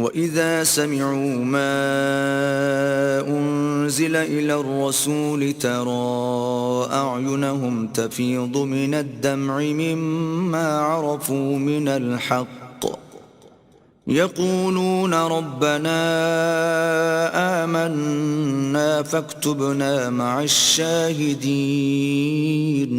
وَإِذَا سَمِعُوا مَا أُنزِلَ إِلَى الرَّسُولِ تَرَى أَعْيُنَهُمْ تَفِيضُ مِنَ الدَّمْعِ مِمَّا عَرَفُوا مِنَ الْحَقِّ يَقُولُونَ رَبَّنَا آمَنَّا فَاكْتُبْنَا مَعَ الشَّاهِدِينَ۔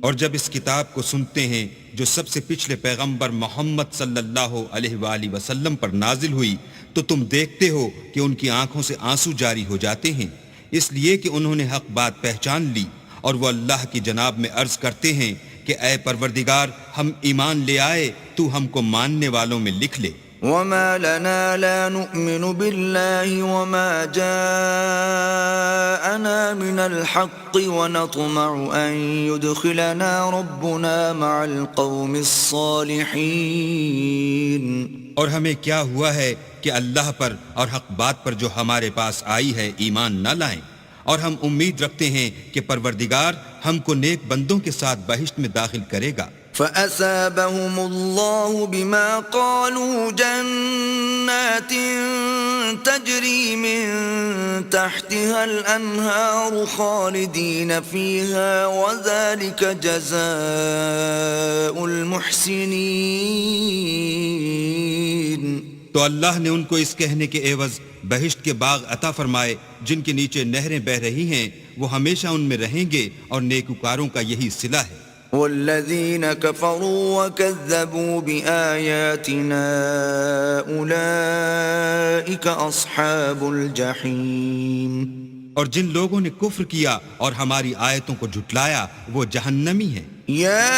اور جب اس کتاب کو سنتے ہیں جو سب سے پچھلے پیغمبر محمد صلی اللہ علیہ وآلہ وسلم پر نازل ہوئی، تو تم دیکھتے ہو کہ ان کی آنکھوں سے آنسو جاری ہو جاتے ہیں، اس لیے کہ انہوں نے حق بات پہچان لی، اور وہ اللہ کی جناب میں عرض کرتے ہیں کہ اے پروردگار، ہم ایمان لے آئے، تو ہم کو ماننے والوں میں لکھ لے۔ وَمَا لَنَا لَا نُؤْمِنُ بِاللَّهِ وَمَا جَاءَنَا مِنَ الْحَقِّ وَنَطْمَعُ أَن يُدْخِلَنَا رَبُّنَا مَعَ الْقَوْمِ الصَّالِحِينَ۔ اور ہمیں کیا ہوا ہے کہ اللہ پر اور حق بات پر جو ہمارے پاس آئی ہے ایمان نہ لائیں، اور ہم امید رکھتے ہیں کہ پروردگار ہم کو نیک بندوں کے ساتھ بہشت میں داخل کرے گا۔ فَأَثَابَهُمُ اللَّهُ بِمَا قَالُوا جَنَّاتٍ تَجْرِي مِن تَحْتِهَا الْأَنْهَارُ خَالِدِينَ فِيهَا وَذَلِكَ جَزَاءُ الْمُحْسِنِينَ۔ تو اللہ نے ان کو اس کہنے کے عوض بہشت کے باغ عطا فرمائے جن کے نیچے نہریں بہہ رہی ہیں، وہ ہمیشہ ان میں رہیں گے، اور نیکوکاروں کا یہی صلہ ہے۔ وَالَّذِينَ كَفَرُوا وَكَذَّبُوا بِآيَاتِنَا أُولَئِكَ أَصْحَابُ الْجَحِيمِ۔ اور جن لوگوں نے کفر کیا اور ہماری آیتوں کو جھٹلایا وہ جہنمی ہیں۔ يَا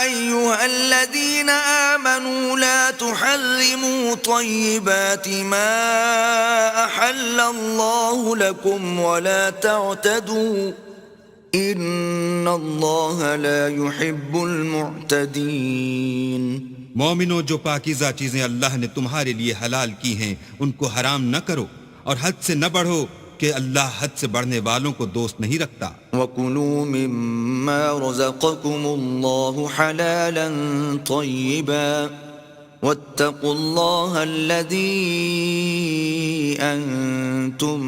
أَيُّهَا الَّذِينَ آمَنُوا لَا تُحَرِّمُوا طَيِّبَاتِ مَا أَحَلَّ اللَّهُ لَكُمْ وَلَا تَعْتَدُوا ان اللہ لا يحب المعتدین۔ مومنو، جو پاکیزہ چیزیں اللہ نے تمہارے لیے حلال کی ہیں ان کو حرام نہ کرو، اور حد سے نہ بڑھو کہ اللہ حد سے بڑھنے والوں کو دوست نہیں رکھتا۔ وَكُلُوا مِمَّا رَزَقَكُمُ اللَّهُ حَلَالًا طَيِّبًا وَاتَّقُوا اللَّهَ الَّذِي أَنْتُمْ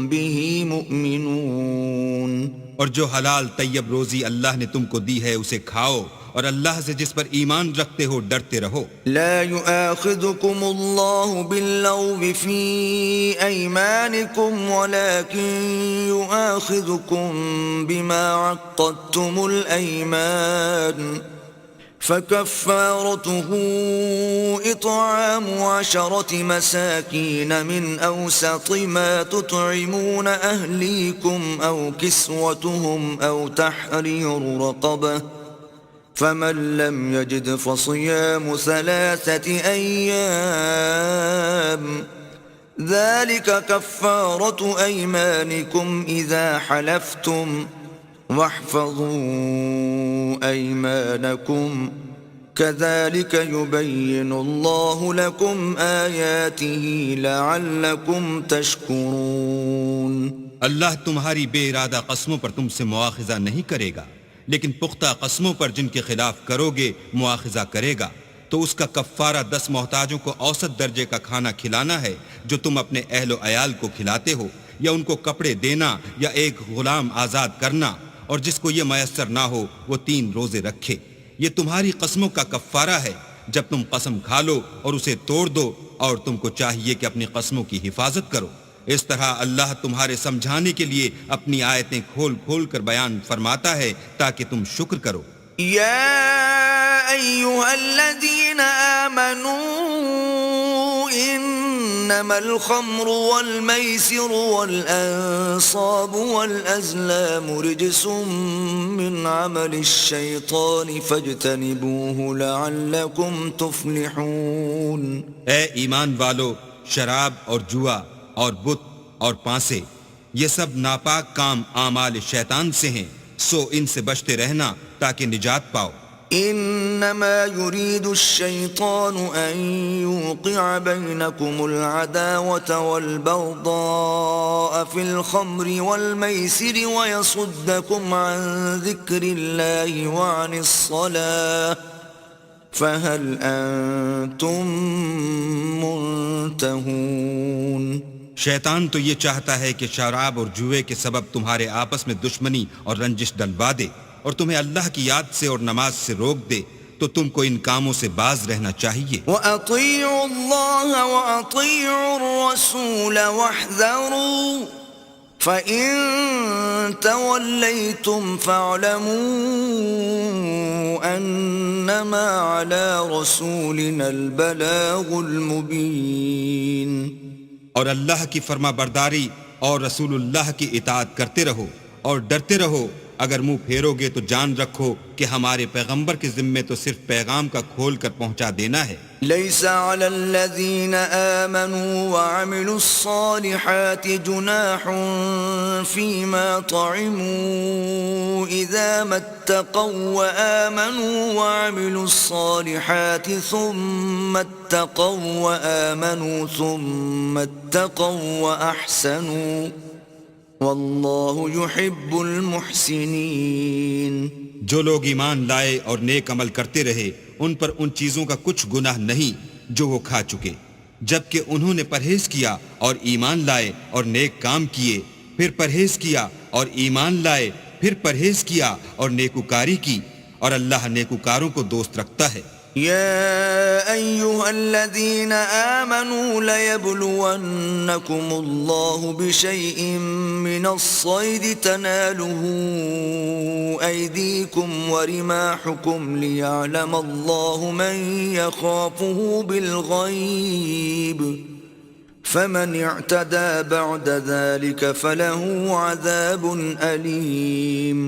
بِهِ مُؤْمِنُونَ۔ اور جو حلال طیب روزی اللہ نے تم کو دی ہے اسے کھاؤ، اور اللہ سے جس پر ایمان رکھتے ہو ڈرتے رہو۔ لا يؤاخذكم الله باللغو في أيمانكم ولكن يؤاخذكم بما عقدتم الأيمان فكفارته إطعام 10 مساكين من أوسط ما تطعمون أهليكم أو كسوتهم أو تحرير رقبة فمن لم يجد فصيام 3 أيام ذلك كفارة أيمانكم إذا حلفتم واحفظوا أيمانكم كذلك يبين الله لكم آياته لعلكم تشكرون۔ اللہ تمہاری بے ارادہ قسموں پر تم سے مواخذہ نہیں کرے گا، لیکن پختہ قسموں پر جن کے خلاف کرو گے مواخذہ کرے گا، تو اس کا کفارہ 10 محتاجوں کو اوسط درجے کا کھانا کھلانا ہے جو تم اپنے اہل و عیال کو کھلاتے ہو، یا ان کو کپڑے دینا، یا ایک غلام آزاد کرنا، اور جس کو یہ میسر نہ ہو وہ 3 روزے رکھے۔ یہ تمہاری قسموں کا کفارہ ہے جب تم قسم کھا لو اور اسے توڑ دو، اور تم کو چاہیے کہ اپنی قسموں کی حفاظت کرو۔ اس طرح اللہ تمہارے سمجھانے کے لیے اپنی آیتیں کھول کھول کر بیان فرماتا ہے تاکہ تم شکر کرو۔ یا ایھا الذین آمنوا انما الخمر والمیسر والانصاب والازلام رجس من عمل الشیطان فاجتنبوه لعلکم تفلحون۔ اے ایمان والو، شراب اور جوا اور بت اور پانسے، یہ سب ناپاک کام اعمال شیطان سے ہیں، سو ان سے بچتے رہنا تاکہ نجات پاؤ۔ انما يريد الشيطان ان يوقع بينكم العداوة والبغضاء في الخمر والميسر ويصدكم عن ذكر الله وعن الصلاة فهل انتم منتهون شیطان تو یہ چاہتا ہے کہ شراب اور جوئے کے سبب تمہارے آپس میں دشمنی اور رنجش ڈلوا دے اور تمہیں اللہ کی یاد سے اور نماز سے روک دے، تو تم کو ان کاموں سے باز رہنا چاہیے۔ وَأَطِيعُوا اللَّهَ وَأَطِيعُوا الرَّسُولَ وَاحْذَرُوا فَإِن تَوَلَّيْتُمْ فَاعْلَمُوا أَنَّمَا عَلَى رَسُولِنَا الْبَلَاغُ الْمُبِينُ۔ اور اللہ کی فرما برداری اور رسول اللہ کی اطاعت کرتے رہو اور ڈرتے رہو، اگر منہ پھیرو گے تو جان رکھو کہ ہمارے پیغمبر کے ذمے تو صرف پیغام کا کھول کر پہنچا دینا ہے۔ ليس على الذين آمنوا وعملوا الصالحات جناح فيما طعموا إذا ما اتقوا وآمنوا وعملوا الصالحات ثم اتقوا وآمنوا ثم اتقوا وأحسنوا والله يحب المحسنين۔ جو لوگ ایمان لائے اور نیک عمل کرتے رہے ان پر ان چیزوں کا کچھ گناہ نہیں جو وہ کھا چکے، جبکہ انہوں نے پرہیز کیا اور ایمان لائے اور نیک کام کیے، پھر پرہیز کیا اور ایمان لائے، پھر پرہیز کیا اور نیکوکاری کی، اور اللہ نیکوکاروں کو دوست رکھتا ہے۔ يا أيها الذين آمنوا ليبلونكم الله بشيء من الصيد تناله أيديكم ورماحكم ليعلم الله من يخافه بالغيب فمن اعتدى بعد ذلك فله عذاب أليم۔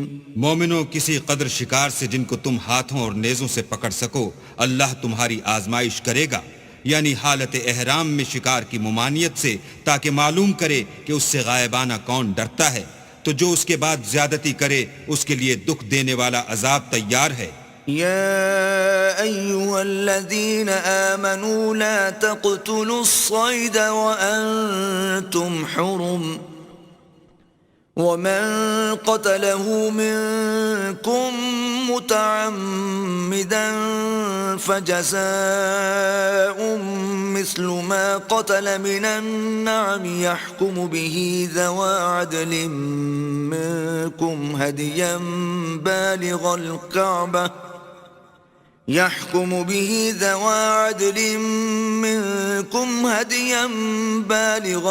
مومنوں، کسی قدر شکار سے جن کو تم ہاتھوں اور نیزوں سے پکڑ سکو اللہ تمہاری آزمائش کرے گا، یعنی حالت احرام میں شکار کی ممانعت سے، تاکہ معلوم کرے کہ اس سے غائبانہ کون ڈرتا ہے، تو جو اس کے بعد زیادتی کرے اس کے لیے دکھ دینے والا عذاب تیار ہے۔ يا أيها الذين آمنوا لا تقتلوا الصيد وأنتم حرم ومن قتله منكم متعمدا فجزاء مثل ما قتل من النعم يحكم به ذوى عدل منكم هديا بالغ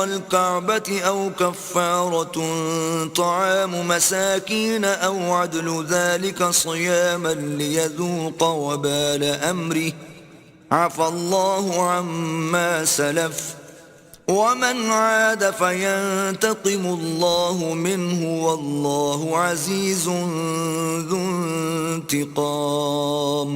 الكعبة أو كفارة طعام مساكين أو عدل ذلك صياما ليذوق وبال أمره عفى الله عما سلف ومن عاد فينتقم الله منه والله عزيز ذو انتقام۔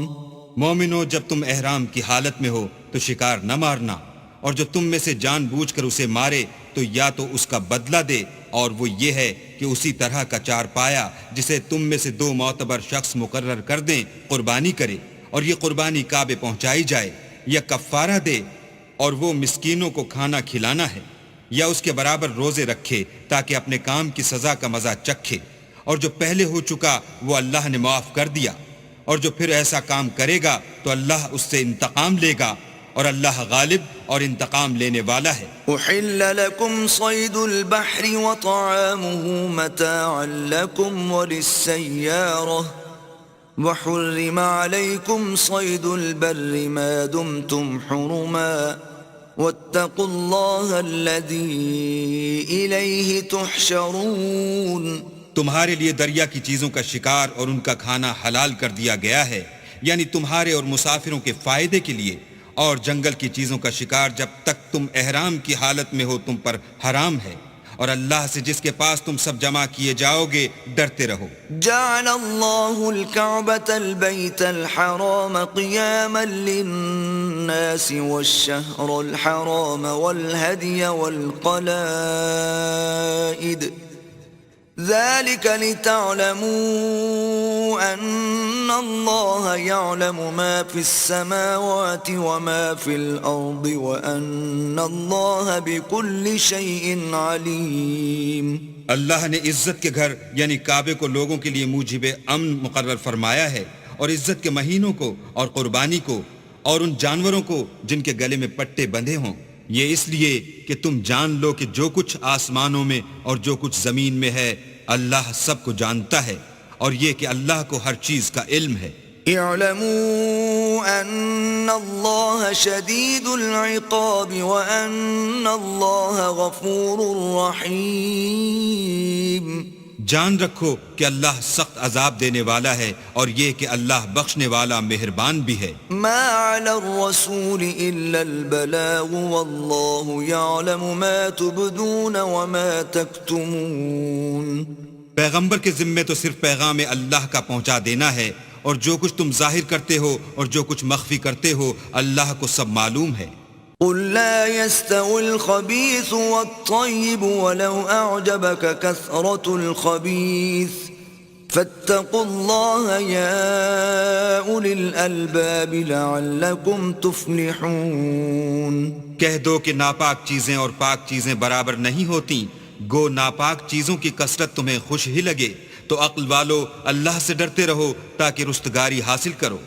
مومنو، جب تم احرام کی حالت میں ہو تو شکار نہ مارنا، اور جو تم میں سے جان بوجھ کر اسے مارے تو یا تو اس کا بدلہ دے، اور وہ یہ ہے کہ اسی طرح کا چار پایا جسے تم میں سے 2 معتبر شخص مقرر کر دیں قربانی کرے، اور یہ قربانی کعبے پہنچائی جائے، یا کفارہ دے اور وہ مسکینوں کو کھانا کھلانا ہے، یا اس کے برابر روزے رکھے تاکہ اپنے کام کی سزا کا مزہ چکھے، اور جو پہلے ہو چکا وہ اللہ نے معاف کر دیا، اور جو پھر ایسا کام کرے گا تو اللہ اس سے انتقام لے گا، اور اللہ غالب اور انتقام لینے والا ہے۔ أحل لكم صيد البحر وطعامه متاعا لكم وللسيارة وحرم عليكم صيد البر ما دمتم حرما واتقوا الله الذي إليه تحشرون۔ تمہارے لیے دریا کی چیزوں کا شکار اور ان کا کھانا حلال کر دیا گیا ہے، یعنی تمہارے اور مسافروں کے فائدے کے لیے، اور جنگل کی چیزوں کا شکار جب تک تم احرام کی حالت میں ہو تم پر حرام ہے، اور اللہ سے جس کے پاس تم سب جمع کیے جاؤ گے ڈرتے رہو۔ جعل الله الكعبة البيت الحرام قياما للناس والشهر الحرام والهدي والقلائد ذلك لتعلموا أن الله يعلم ما في السماوات وما في الأرض وأن الله بكل شيء عليم۔ اللہ نے عزت کے گھر یعنی کعبے کو لوگوں کے لیے موجب امن مقرر فرمایا ہے، اور عزت کے مہینوں کو اور قربانی کو اور ان جانوروں کو جن کے گلے میں پٹے بندھے ہوں، یہ اس لیے کہ تم جان لو کہ جو کچھ آسمانوں میں اور جو کچھ زمین میں ہے اللہ سب کو جانتا ہے، اور یہ کہ اللہ کو ہر چیز کا علم ہے۔ اعلموا ان اللہ شدید العقاب وان اللہ غفور رحیم۔ جان رکھو کہ اللہ سخت عذاب دینے والا ہے، اور یہ کہ اللہ بخشنے والا مہربان بھی ہے۔ ما علی الرسول الا البلاغ واللہ یعلم ما تبدون وما تکتمون۔ پیغمبر کے ذمے تو صرف پیغام اللہ کا پہنچا دینا ہے، اور جو کچھ تم ظاہر کرتے ہو اور جو کچھ مخفی کرتے ہو اللہ کو سب معلوم ہے۔ قل لا يستوي الخبيث والطيب ولو أعجبك كثرة الخبيث فاتقوا الله يا أولي الألباب لعلكم تفلحون۔ کہہ دو کہ ناپاک چیزیں اور پاک چیزیں برابر نہیں ہوتی، گو ناپاک چیزوں کی کثرت تمہیں خوش ہی لگے، تو عقل والو اللہ سے ڈرتے رہو تاکہ رستگاری حاصل کرو۔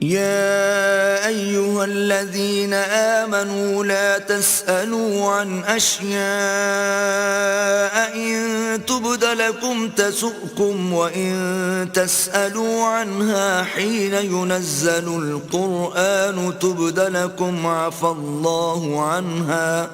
يا أيها الذين آمنوا لا تسألوا عن أشياء إن تبد لكم تسؤكم وإن تسألوا عنها حين ينزل القرآن تبد لكم عفى الله عنها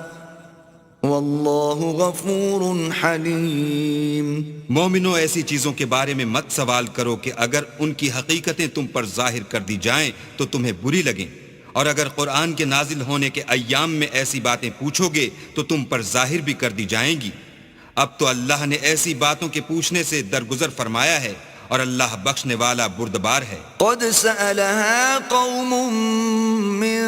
واللہ غفور حلیم۔ مومنو، ایسی چیزوں کے بارے میں مت سوال کرو کہ اگر ان کی حقیقتیں تم پر ظاہر کر دی جائیں تو تمہیں بری لگیں، اور اگر قرآن کے نازل ہونے کے ایام میں ایسی باتیں پوچھو گے تو تم پر ظاہر بھی کر دی جائیں گی۔ اب تو اللہ نے ایسی باتوں کے پوچھنے سے درگزر فرمایا ہے، اور اللہ بخشنے والا بردبار ہے۔ قد سألها قوم من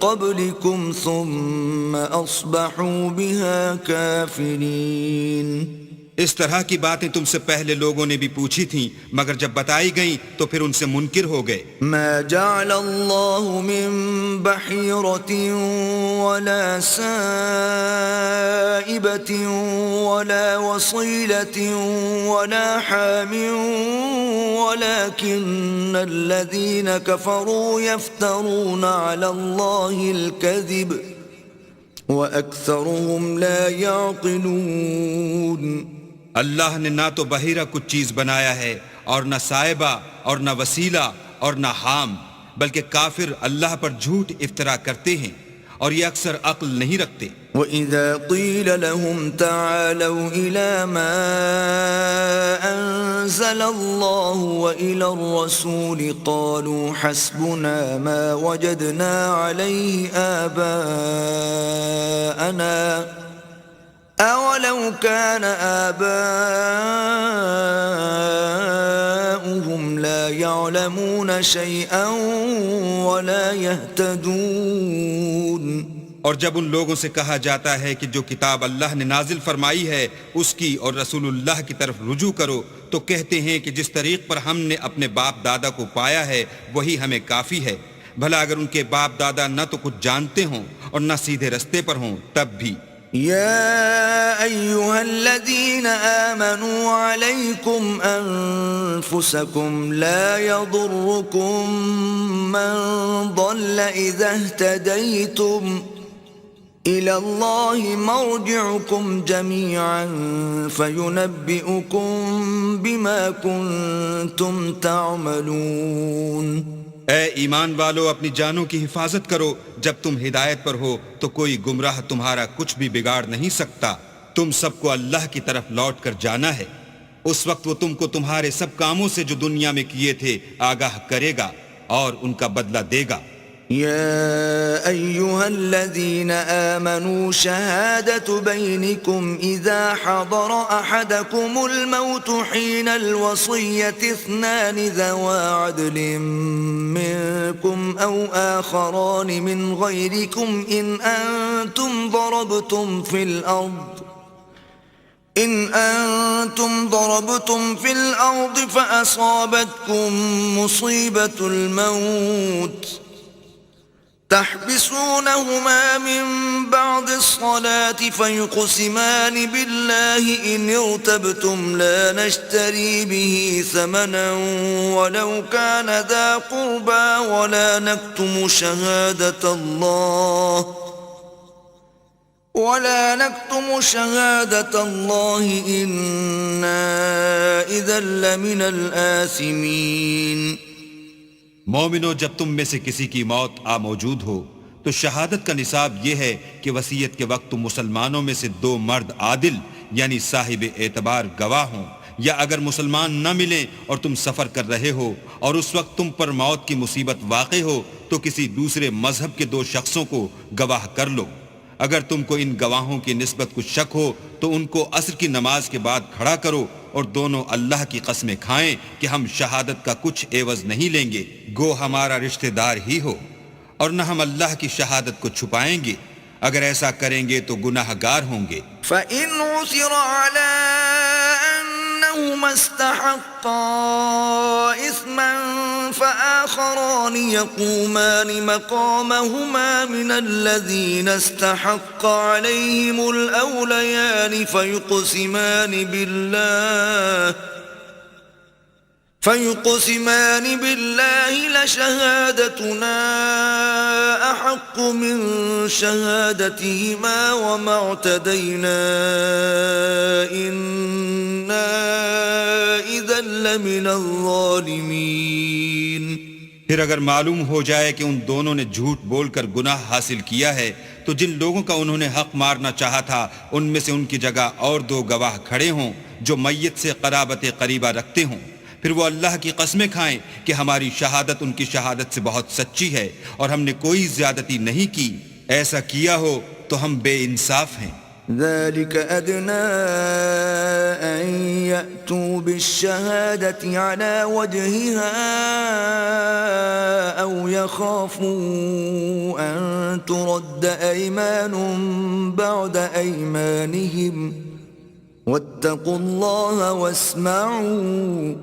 قبلكم ثم أصبحوا بها كافرين۔ اس طرح کی باتیں تم سے پہلے لوگوں نے بھی پوچھی تھیں، مگر جب بتائی گئیں تو پھر ان سے منکر ہو گئے۔ ما جعل الله من بحيرة ولا سائبة ولا وصيلة ولا حام ولكن الذين كفروا يفترون على الله الكذب وأكثرهم لا يعقلون۔ اللہ نے نہ تو بحیرہ کچھ چیز بنایا ہے، اور نہ صائبہ اور نہ وسیلہ اور نہ حام، بلکہ کافر اللہ پر جھوٹ افطرا کرتے ہیں، اور یہ اکثر عقل نہیں رکھتے۔ وَإِذَا قِيلَ لَهُمْ تَعَالَوْا إِلَى مَا أَنزَلَ اللَّهُ وَإِلَى الرَّسُولِ قَالُوا حَسْبُنَا مَا وَجَدْنَا عَلَيْهِ آبَاءَنَا أَوَلَوْ كَانَ آبَاؤُهُمْ لَا يَعْلَمُونَ شَيْئًا وَلَا يَهْتَدُونَ۔ اور جب ان لوگوں سے کہا جاتا ہے کہ جو کتاب اللہ نے نازل فرمائی ہے اس کی اور رسول اللہ کی طرف رجوع کرو، تو کہتے ہیں کہ جس طریق پر ہم نے اپنے باپ دادا کو پایا ہے وہی ہمیں کافی ہے۔ بھلا اگر ان کے باپ دادا نہ تو کچھ جانتے ہوں اور نہ سیدھے رستے پر ہوں تب بھی۔ يا أيها الذين آمنوا عليكم أنفسكم لا يضركم من ضل إذا اهتديتم إلى الله مرجعكم جميعا فينبئكم بما كنتم تعملون۔ اے ایمان والو، اپنی جانوں کی حفاظت کرو، جب تم ہدایت پر ہو تو کوئی گمراہ تمہارا کچھ بھی بگاڑ نہیں سکتا۔ تم سب کو اللہ کی طرف لوٹ کر جانا ہے، اس وقت وہ تم کو تمہارے سب کاموں سے جو دنیا میں کیے تھے آگاہ کرے گا اور ان کا بدلہ دے گا۔ يا أيها الذين آمنوا شهادة بينكم إذا حضر أحدكم الموت حين الوصية اثنان ذوى عدل منكم أو آخران من غيركم إن أنتم ضربتم في الأرض فأصابتكم مصيبة الموت تحبسونهما من بعد الصلاة فيقسمان بالله إن ارتبتم لا نشتري به ثمنا ولو كان ذا قربى ولا نكتم شهادة الله ولا نكتم شهادة الله إنا إذا لمن الآثمين. مومنو، جب تم میں سے کسی کی موت آ موجود ہو تو شہادت کا نصاب یہ ہے کہ وصیت کے وقت تم مسلمانوں میں سے 2 مرد عادل یعنی صاحب اعتبار گواہ ہوں، یا اگر مسلمان نہ ملیں اور تم سفر کر رہے ہو اور اس وقت تم پر موت کی مصیبت واقع ہو تو کسی دوسرے مذہب کے 2 شخصوں کو گواہ کر لو. اگر تم کو ان گواہوں کی نسبت کچھ شک ہو تو ان کو عصر کی نماز کے بعد کھڑا کرو اور دونوں اللہ کی قسمیں کھائیں کہ ہم شہادت کا کچھ عوض نہیں لیں گے، گو ہمارا رشتہ دار ہی ہو، اور نہ ہم اللہ کی شہادت کو چھپائیں گے. اگر ایسا کریں گے تو گناہ گار ہوں گے. فَإِنْ عُثِرَ عَلَىٰ أَنَّهُمَا اسْتَحَقَّا إِثْمًا فَآخَرَانِ يَقُومَانِ مَقَامَهُمَا مِنَ الَّذِينَ استحق عليهم الأوليان فيقسمان بالله لشهادتنا أحق من شهادتهما وما اعتدينا إنا إذا لمن الظالمين. پھر اگر معلوم ہو جائے کہ ان دونوں نے جھوٹ بول کر گناہ حاصل کیا ہے تو جن لوگوں کا انہوں نے حق مارنا چاہا تھا ان میں سے ان کی جگہ اور 2 گواہ کھڑے ہوں جو میت سے قرابت قریبہ رکھتے ہوں. پھر وہ اللہ کی قسمیں کھائیں کہ ہماری شہادت ان کی شہادت سے بہت سچی ہے اور ہم نے کوئی زیادتی نہیں کی. ایسا کیا ہو تو ہم بے انصاف ہیں. ذلك أدنى أن يأتوا بالشهادة على وجهها أو يخافوا أن ترد أيمان بعد أيمانهم واتقوا الله واسمعوا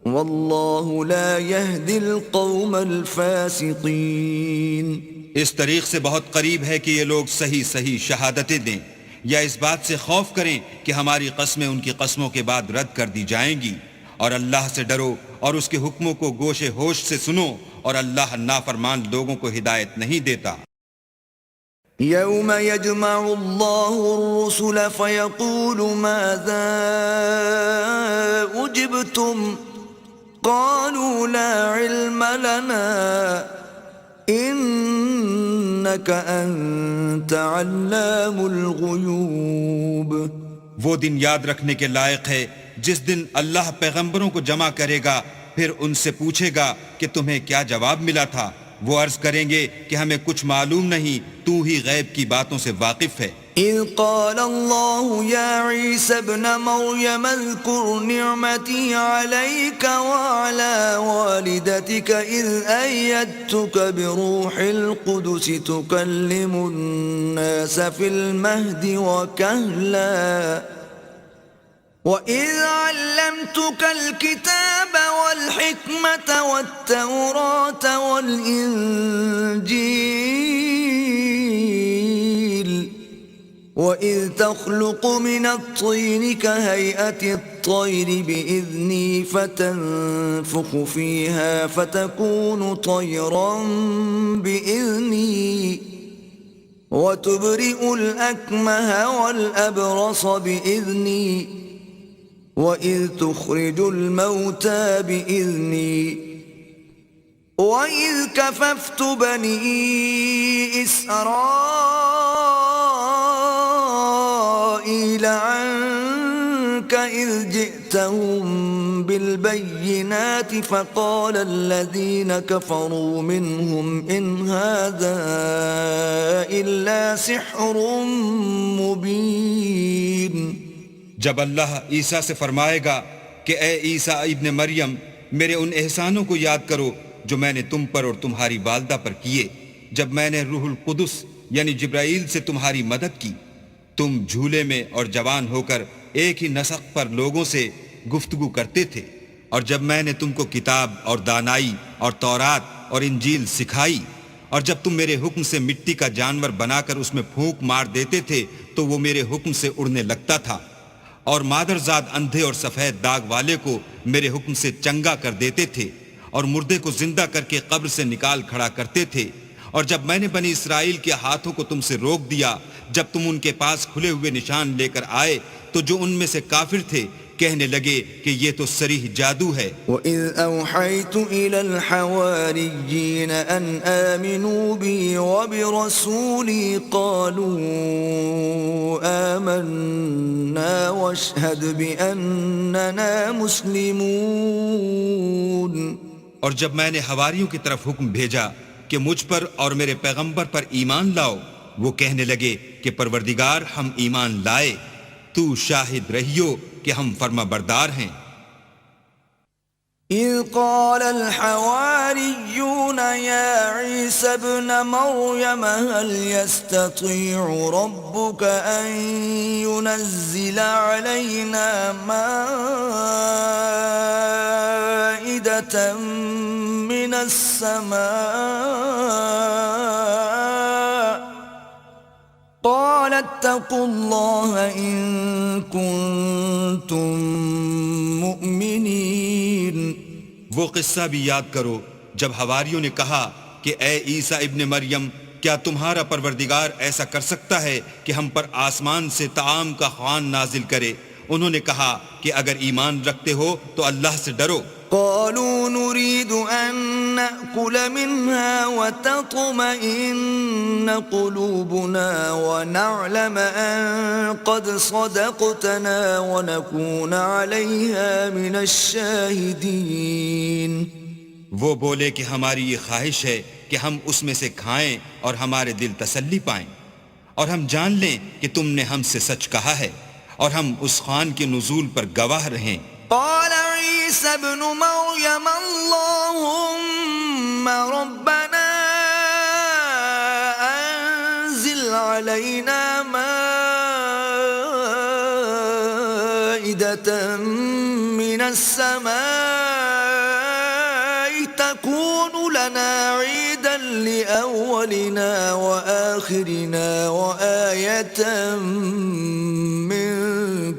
والله لا يهدي القوم الفاسقين. اس طریق سے بہت قریب ہے کہ یہ لوگ صحیح صحیح شہادتیں دیں یا اس بات سے خوف کریں کہ ہماری قسمیں ان کی قسموں کے بعد رد کر دی جائیں گی. اور اللہ سے ڈرو اور اس کے حکموں کو گوش ہوش سے سنو، اور اللہ نافرمان لوگوں کو ہدایت نہیں دیتا. يوم يجمع الله الرسل فيقول ماذا أجبتم قالوا لا علم لنا إنك أنت علام الغيوب. وہ دن یاد رکھنے کے لائق ہے جس دن اللہ پیغمبروں کو جمع کرے گا، پھر ان سے پوچھے گا کہ تمہیں کیا جواب ملا تھا. وہ عرض کریں گے کہ ہمیں کچھ معلوم نہیں، تو ہی غیب کی باتوں سے واقف ہے. إذ قال الله يا عيسى ابن مريم اذكر نعمتي عليك وعلى والدتك إذ أيدتك بروح القدس تكلم الناس في المهد وكهلا وإذ علمتك الكتاب والحكمة والتوراة والإنجيل وإذ تخلق من الطين كهيئة الطير بإذني فتنفخ فيها فتكون طيرا بإذني وتبرئ الأكمه والأبرص بإذني وإذ تخرج الموتى بإذني وإذ كففت بني إسرائيل عنك إذ جئتهم بالبينات فقال الذين كفروا منهم إن هذا إلا سحر مبين. جب اللہ عیسیٰ سے فرمائے گا کہ اے عیسیٰ ابن مریم، میرے ان احسانوں کو یاد کرو جو میں نے تم پر اور تمہاری والدہ پر کیے، جب میں نے روح القدس یعنی جبرائیل سے تمہاری مدد کی. تم جھولے میں اور جوان ہو کر ایک ہی نسق پر لوگوں سے گفتگو کرتے تھے، اور جب میں نے تم کو کتاب اور دانائی اور تورات اور انجیل سکھائی، اور جب تم میرے حکم سے مٹی کا جانور بنا کر اس میں پھونک مار دیتے تھے تو وہ میرے حکم سے اڑنے لگتا تھا، اور مادرزاد اندھے اور سفید داغ والے کو میرے حکم سے چنگا کر دیتے تھے، اور مردے کو زندہ کر کے قبر سے نکال کھڑا کرتے تھے، اور جب میں نے بنی اسرائیل کے ہاتھوں کو تم سے روک دیا جب تم ان کے پاس کھلے ہوئے نشان لے کر آئے تو جو ان میں سے کافر تھے کہنے لگے کہ یہ تو صریح جادو ہے۔ وَإِذْ أَوْحَيْتُ إِلَى الْحَوَارِيِّينَ أَنْ آمِنُوا بِي وَبِرَسُولِي قَالُوا آمَنَّا وَاشْهَدْ بِأَنَّنَا مُسْلِمُونَ۔ اور جب میں نے حواریوں کی طرف حکم بھیجا کہ مجھ پر اور میرے پیغمبر پر ایمان لاؤ، وہ کہنے لگے کہ پروردگار ہم ایمان لائے، تو شاہد رہیو کہ ہم فرما بردار ہیں۔ إِذْ قَالَ الْحَوَارِيُّونَ يَا عِيسَى ابْنَ مَرْيَمَ هَلْ يَسْتَطِيعُ رَبُّكَ أَن يُنَزِّلَ عَلَيْنَا مَائِدَةً مِّنَ السَّمَاءِ قَالَ اتَّقُوا اللَّهَ إِن كُنتُم مُّؤْمِنِينَ۔ وہ قصہ بھی یاد کرو جب حواریوں نے کہا کہ اے عیسیٰ ابن مریم، کیا تمہارا پروردگار ایسا کر سکتا ہے کہ ہم پر آسمان سے طعام کا خوان نازل کرے؟ انہوں نے کہا کہ اگر ایمان رکھتے ہو تو اللہ سے ڈرو۔ قالوا نريد أن نأكل منها وتطمئن قلوبنا ونعلم أن قد صدقتنا ونكون عليها من الشاهدين۔ وہ بولے کہ ہماری یہ خواہش ہے کہ ہم اس میں سے کھائیں اور ہمارے دل تسلی پائیں، اور ہم جان لیں کہ تم نے ہم سے سچ کہا ہے، اور ہم اس خوان کے نزول پر گواہ رہیں۔ قال عيسى ابن مريم اللهم ربنا أنزل علينا مائدة من السماء تكون لنا عيدا لأولنا وآخرنا وآية منك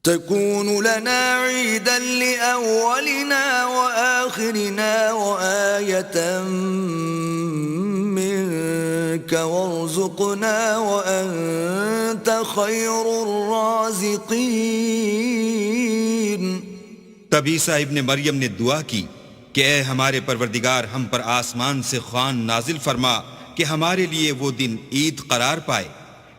تكون لنا عيدا لأولنا وآخرنا وآية منك وارزقنا وأنت خير الرازقين۔ تب عیسیٰ ابن مریم نے دعا کی کہ اے ہمارے پروردگار، ہم پر آسمان سے خوان نازل فرما کہ ہمارے لیے وہ دن عید قرار پائے،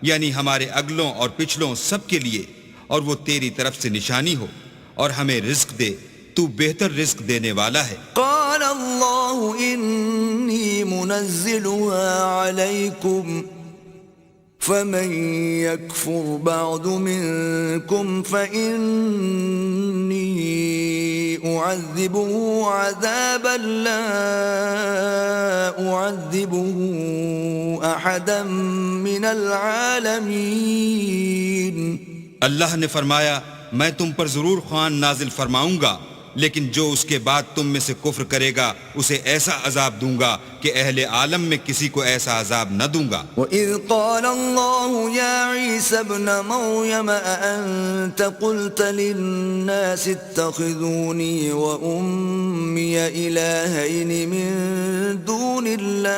یعنی ہمارے اگلوں اور پچھلوں سب کے لیے، اور وہ تیری طرف سے نشانی ہو، اور ہمیں رزق دے، تو بہتر رزق دینے والا ہے۔ قال اللہ انی منزلها علیکم فمن یکفر بعد منکم فإنی اعذبه عذابا لا اعذبه احدا من العالمین۔ اللہ نے فرمایا میں تم پر ضرور خوان نازل فرماؤں گا، لیکن جو اس کے بعد تم میں سے کفر کرے گا اسے ایسا عذاب دوں گا کہ اہل عالم میں کسی کو ایسا عذاب نہ دوں گا۔ وَإِذْ قَالَ اللَّهُ يَا عِيسَى ابْنَ مَرْيَمَ أَأَنْتَ قُلْتَ لِلنَّاسِ اتَّخِذُونِي وَأُمِّيَ إِلَٰهَيْنِ مِن دُونِ اللَّهِ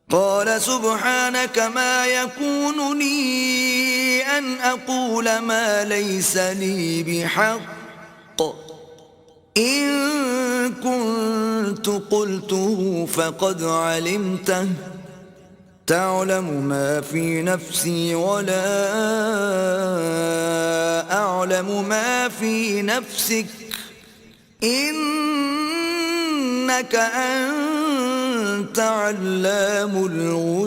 قال سبحانك ما يكون لي أن أقول ما ليس لي بحق إن كنت قلته فقد علمته تعلم ما في نفسي ولا أعلم ما في نفسك إنك أنت علام الغیوب۔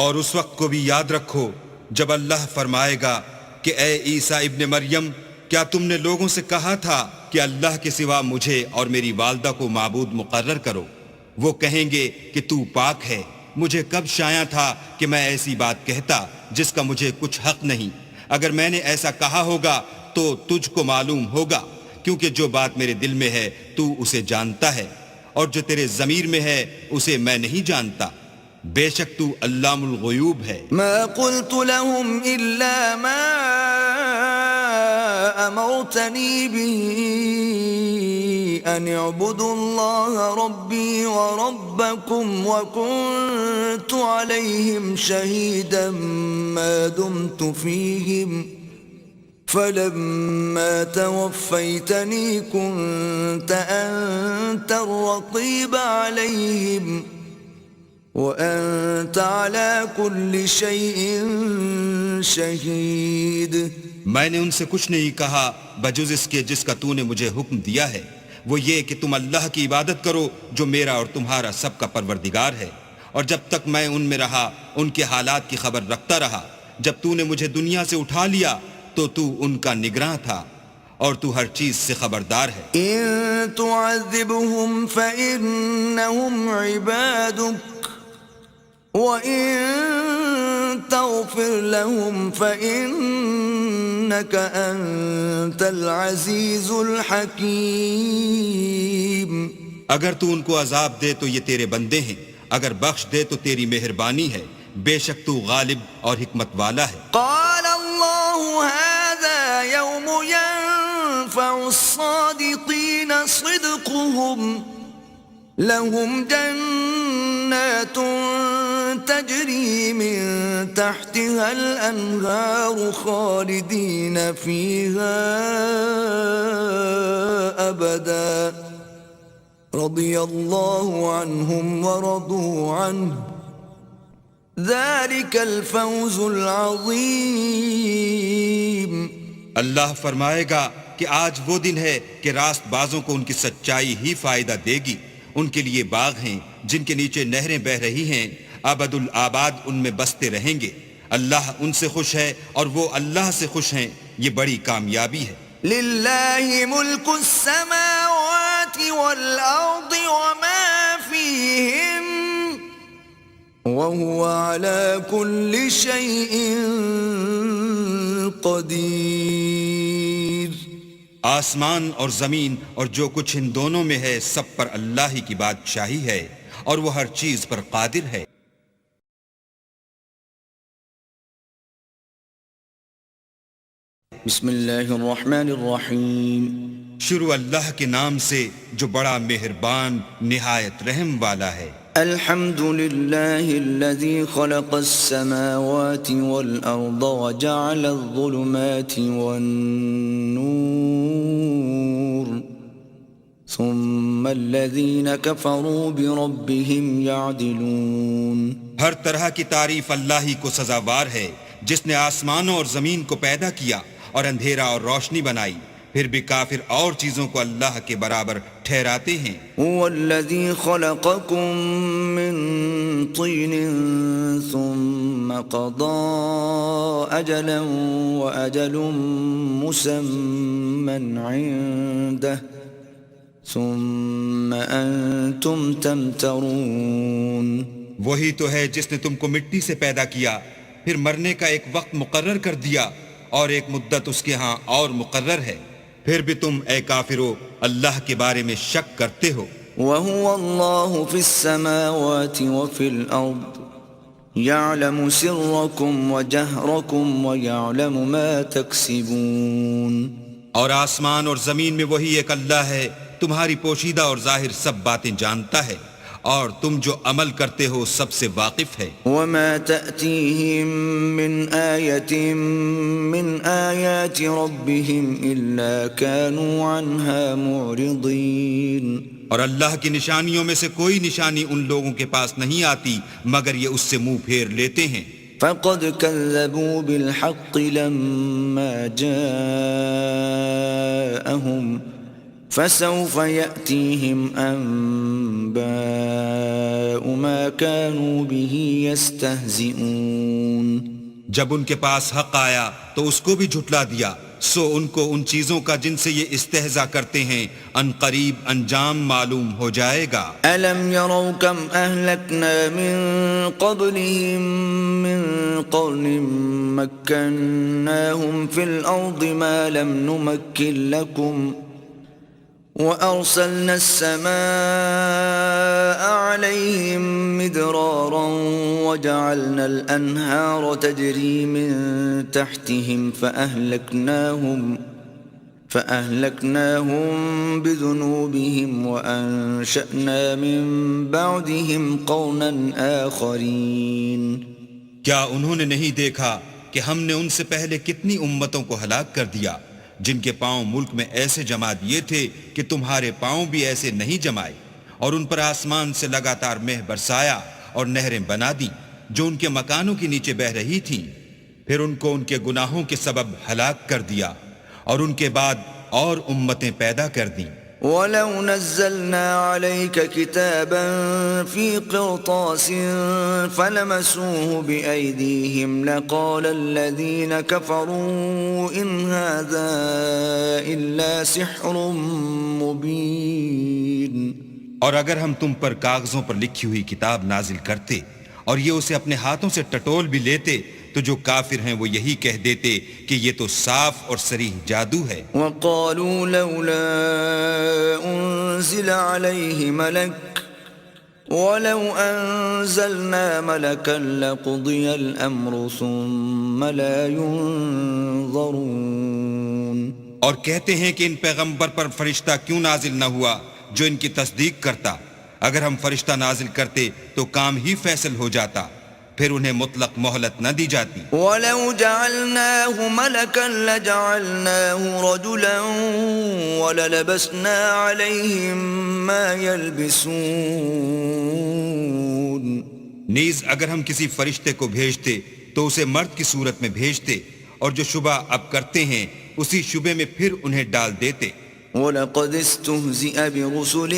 اور اس وقت کو بھی یاد رکھو جب اللہ فرمائے گا کہ اے عیسیٰ ابن مریم، کیا تم نے لوگوں سے کہا تھا کہ اللہ کے سوا مجھے اور میری والدہ کو معبود مقرر کرو؟ وہ کہیں گے کہ تو پاک ہے، مجھے کب شایع تھا کہ میں ایسی بات کہتا جس کا مجھے کچھ حق نہیں۔ اگر میں نے ایسا کہا ہوگا تو تجھ کو معلوم ہوگا، کیونکہ جو بات میرے دل میں ہے تو اسے جانتا ہے، اور جو تیرے ضمیر میں ہے اسے میں نہیں جانتا۔ بے شک تو علام الغیوب ہے۔ ما قلت لهم إلا ما أمرتني به أن اعبدوا الله ربي وربكم وكنت عليهم شهيدا ما دمت فيهم فلما توفيتني كنت أنت الرقيب عليهم وأنت على كل شيء شهيد. میں نے ان سے کچھ نہیں کہا بجز اس کے جس کا تو نے مجھے حکم دیا ہے، وہ یہ کہ تم اللہ کی عبادت کرو جو میرا اور تمہارا سب کا پروردگار ہے، اور جب تک میں ان میں رہا ان کے حالات کی خبر رکھتا رہا. جب تو نے مجھے دنیا سے اٹھا لیا تو تو ان کا نگراں تھا اور تو ہر چیز سے خبردار ہے. إن تعذبهم فإنهم عبادك وَإِن تَغْفِرْ لَهُمْ فَإِنَّكَ أَنْتَ الْعَزِيزُ الْحَكِيمُ. اگر تو ان کو عذاب دے تو یہ تیرے بندے ہیں، اگر بخش دے تو تیری مہربانی ہے، بے شک تو غالب اور حکمت والا ہے. قال الله هذا يوم ينفع الصادقين صدقهم لهم جنات تجري من تحتها الأنهار خالدين فيها أبدا رضي الله عنهم ورضوا عنه ذلك الفوز العظيم. اللہ فرمائے گا کہ آج وہ دن ہے کہ راست بازوں کو ان کی سچائی ہی فائدہ دے گی. ان کے لیے باغ ہیں جن کے نیچے نہریں بہ رہی ہیں، ابد الآباد ان میں بستے رہیں گے. اللہ ان سے خوش ہے اور وہ اللہ سے خوش ہیں. یہ بڑی کامیابی ہے. لله ملك السماوات والأرض وما فيهن وهو على كل شيء قدير. آسمان اور زمین اور جو کچھ ان دونوں میں ہے سب پر اللہ ہی کی بادشاہی ہے اور وہ ہر چیز پر قادر ہے. بسم اللہ الرحمن الرحیم. شروع اللہ کے نام سے جو بڑا مہربان نہایت رحم والا ہے. الحمد للہ الذی خلق السماوات والارض وجعل الظلمات والنور ثم الذین كفروا بربهم يعدلون. ہر طرح کی تعریف اللہ ہی کو سزاوار ہے جس نے آسمانوں اور زمین کو پیدا کیا اور اندھیرا اور روشنی بنائی، پھر بھی کافر اور چیزوں کو اللہ کے برابر ٹھہراتے ہیں. هو الذي خلقكم من طين ثم قضى أجلا وأجل مسمى عنده ثم أنتم تمترون. وہی تو ہے جس نے تم کو مٹی سے پیدا کیا، پھر مرنے کا ایک وقت مقرر کر دیا اور ایک مدت اس کے ہاں اور مقرر ہے، پھر بھی تم اے کافرو اللہ کے بارے میں شک کرتے ہو. وَهُوَ اللَّهُ فِي السَّمَاوَاتِ وَفِي الْأَرْضِ يَعْلَمُ سِرَّكُمْ وَجَهْرَكُمْ وَيَعْلَمُ مَا تَكْسِبُونَ. اور آسمان اور زمین میں وہی ایک اللہ ہے، تمہاری پوشیدہ اور ظاہر سب باتیں جانتا ہے اور تم جو عمل کرتے ہو سب سے واقف ہے. وَمَا تَأْتِيهِم مِّنْ آيَةٍ مِّنْ آيَاتِ رَبِّهِمْ إِلَّا كَانُوا عَنْهَا مُعْرِضِينَ. اور اللہ کی نشانیوں میں سے کوئی نشانی ان لوگوں کے پاس نہیں آتی مگر یہ اس سے منہ پھیر لیتے ہیں. فَقَدْ كَذَّبُوا بِالْحَقِّ لَمَّا جَاءَهُمْ فَسَوْفَ يَأْتِيهِمْ أَنْبَاءُ مَا كَانُوا بِهِ يَسْتَهْزِئُونَ. جب ان کے پاس حق آیا تو اس کو بھی جھٹلا دیا، سو ان کو ان چیزوں کا جن سے یہ استہزاء کرتے ہیں ان قریب انجام معلوم ہو جائے گا. أَلَمْ يَرَوْا كَمْ أَهْلَكْنَا مِنْ قَبْلِهِمْ مِنْ قَرْنٍ مَكَّنَّاهُمْ فِي الْأَرْضِ مَا لَمْ نُمَكِّنْ لَكُمْ وَأَرْسَلْنَا السَّمَاءَ عَلَيْهِمْ مِدْرَارًا وَجَعَلْنَا الْأَنْهَارَ تَجْرِي مِنْ تَحْتِهِمْ فأهلكناهم بذنوبهم وأنشأنا من بعدهم قرنا آخرين کیا انہوں نے نہیں دیکھا کہ ہم نے ان سے پہلے کتنی امتوں کو ہلاک کر دیا جن کے پاؤں ملک میں ایسے جما دیے تھے کہ تمہارے پاؤں بھی ایسے نہیں جمائے، اور ان پر آسمان سے لگاتار مہ برسایا اور نہریں بنا دی جو ان کے مکانوں کے نیچے بہہ رہی تھیں، پھر ان کو ان کے گناہوں کے سبب ہلاک کر دیا، اور ان کے بعد اور امتیں پیدا کر دیں۔ وَلَوْ نَزَّلْنَا عَلَيْكَ كِتَابًا فِي قِرْطَاسٍ فَلَمَسُوهُ بِأَيْدِيهِمْ لَقَالَ الَّذِينَ كَفَرُوا إِنْ هَذَا إِلَّا سِحْرٌ مُبِينٌ۔ اور اگر ہم تم پر کاغذوں پر لکھی ہوئی کتاب نازل کرتے اور یہ اسے اپنے ہاتھوں سے ٹٹول بھی لیتے تو جو کافر ہیں وہ یہی کہہ دیتے کہ یہ تو صاف اور صریح جادو ہے۔ وَقَالُوا لَوْلَا أُنزِلَ عَلَيْهِ مَلَكٌ وَلَوْ أَنزَلْنَا مَلَكًا لَقُضِيَ الْأَمْرُ ثُمَّ لَا يُنظَرُونَ۔ اور کہتے ہیں کہ ان پیغمبر پر فرشتہ کیوں نازل نہ ہوا جو ان کی تصدیق کرتا، اگر ہم فرشتہ نازل کرتے تو کام ہی فیصل ہو جاتا، پھر انہیں مطلق مہلت نہ دی جاتی۔ وَلَوْ جَعَلْنَاهُ مَلَكًا لَجَعَلْنَاهُ رَجُلًا وَلَلَبَسْنَا عَلَيْهِمْ مَا يَلْبِسُونَ۔ نیز اگر ہم کسی فرشتے کو بھیجتے تو اسے مرد کی صورت میں بھیجتے، اور جو شبہ اب کرتے ہیں اسی شبے میں پھر انہیں ڈال دیتے۔ وَلَقَدِ اسْتُهْزِئَ بِرُسُلٍ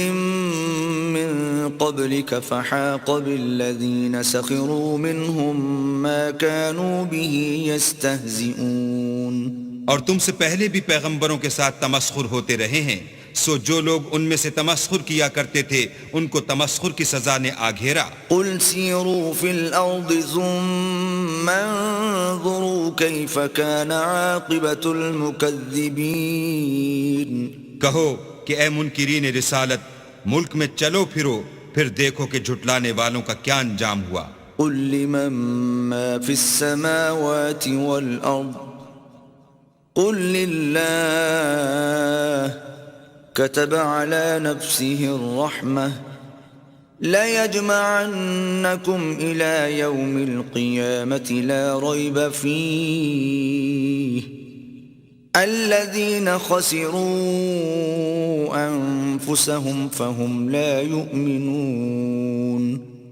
مِّن قَبْلِكَ فَحَاقَ بِالَّذِينَ سَخِرُوا مِنْهُمْ مَا كَانُوا بِهِ يَسْتَهْزِئُونَ۔ اور تم سے پہلے بھی پیغمبروں کے ساتھ تمسخر ہوتے رہے ہیں، سو جو لوگ ان میں سے تمسخر کیا کرتے تھے ان کو تمسخر کی سزا نے آ گھیرا۔ قُلْ سِيرُوا فِي الْأَرْضِ ثُمَّ انظُرُوا كَيْفَ كَانَ عَاقِبَةُ الْمُكَذِّبِينَ۔ کہو کہ اے منکرین رسالت، ملک میں چلو پھرو، پھر دیکھو کہ جھٹلانے والوں کا کیا انجام ہوا۔ قُلْ لِمَن مَّا فِي السَّمَاوَاتِ وَالْأَرْضِ قُلْ لِلَّهِ كَتَبَ عَلَى نَفْسِهِ الرَّحْمَةَ لَيَجْمَعَنَّكُمْ إِلَى يَوْمِ الْقِيَامَةِ لَا رَيْبَ فِيهِ الَّذِينَ خَسِرُوا أَنفُسَهُمْ فَهُمْ لَا يُؤْمِنُونَ۔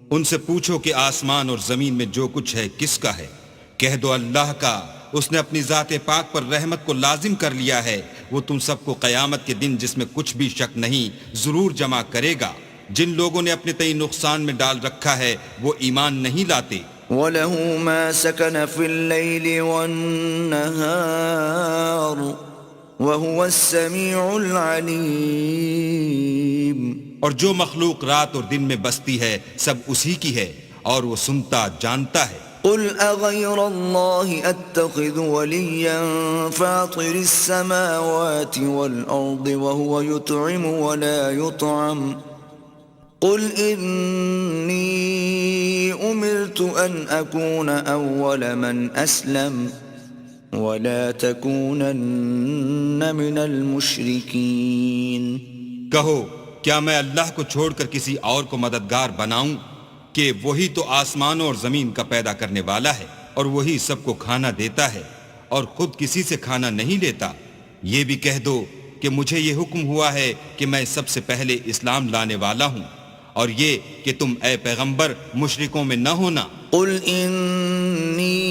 ان سے پوچھو کہ آسمان اور زمین میں جو کچھ ہے کس کا ہے، کہہ دو اللہ کا، اس نے اپنی ذات پاک پر رحمت کو لازم کر لیا ہے، وہ تم سب کو قیامت کے دن جس میں کچھ بھی شک نہیں ضرور جمع کرے گا۔ جن لوگوں نے اپنے تئیں نقصان میں ڈال رکھا ہے وہ ایمان نہیں لاتے۔ وَلَهُ مَا سَكَنَ فِي اللَّيْلِ وَالنَّهَارِ وَهُوَ السَّمِيعُ الْعَلِيمُ۔ اور جو مخلوق رات اور دن میں بستی ہے سب اسی کی ہے اور وہ سنتا جانتا ہے۔ قُلْ أَغَيْرَ اللَّهِ أَتَّخِذُ وَلِيًّا فَاطِرِ السَّمَاوَاتِ وَالْأَرْضِ وَهُوَ يُطْعِمُ وَلَا يُطْعَمُ قُلْ إِنِّي أُمِرْتُ أَنْ أَكُونَ أَوَّلَ مَنْ أَسْلَمَ وَلَا تَكُونَنَّ مِنَ الْمُشْرِكِينَ۔ کہو کیا میں اللہ کو چھوڑ کر کسی اور کو مددگار بناؤں کہ وہی تو آسمانوں اور زمین کا پیدا کرنے والا ہے، اور وہی سب کو کھانا دیتا ہے اور خود کسی سے کھانا نہیں لیتا۔ یہ بھی کہہ دو کہ مجھے یہ حکم ہوا ہے کہ میں سب سے پہلے اسلام لانے والا ہوں، اور یہ کہ تم اے پیغمبر مشرکوں میں نہ ہونا۔ قُلْ إِنِّي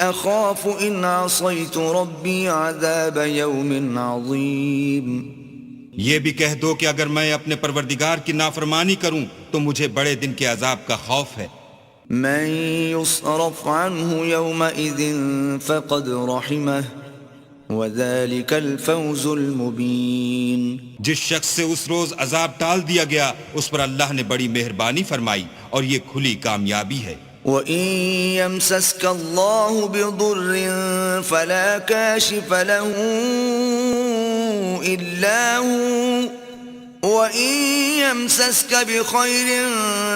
أَخَافُ إِنْ عَصَيْتُ رَبِّي عَذَابَ يَوْمٍ عَظِيمٍ۔ یہ بھی کہہ دو کہ اگر میں اپنے پروردگار کی نافرمانی کروں تو مجھے بڑے دن کے عذاب کا خوف ہے۔ مَن يُصْرَفْ عَنْهُ يَوْمَئِذٍ فَقَدْ رَحِمَهُ وَذَلِكَ الْفَوْزُ الْمُبِينُ۔ جس شخص سے اس روز عذاب ٹال دیا گیا اس پر اللہ نے بڑی مہربانی فرمائی اور یہ کھلی کامیابی ہے۔ وَإِن يَمْسَسْكَ اللَّهُ بِضُرٍّ فَلَا كَاشِفَ لَهُ إِلَّا هُوَ وَإِن يَمْسَسْكَ بِخَيْرٍ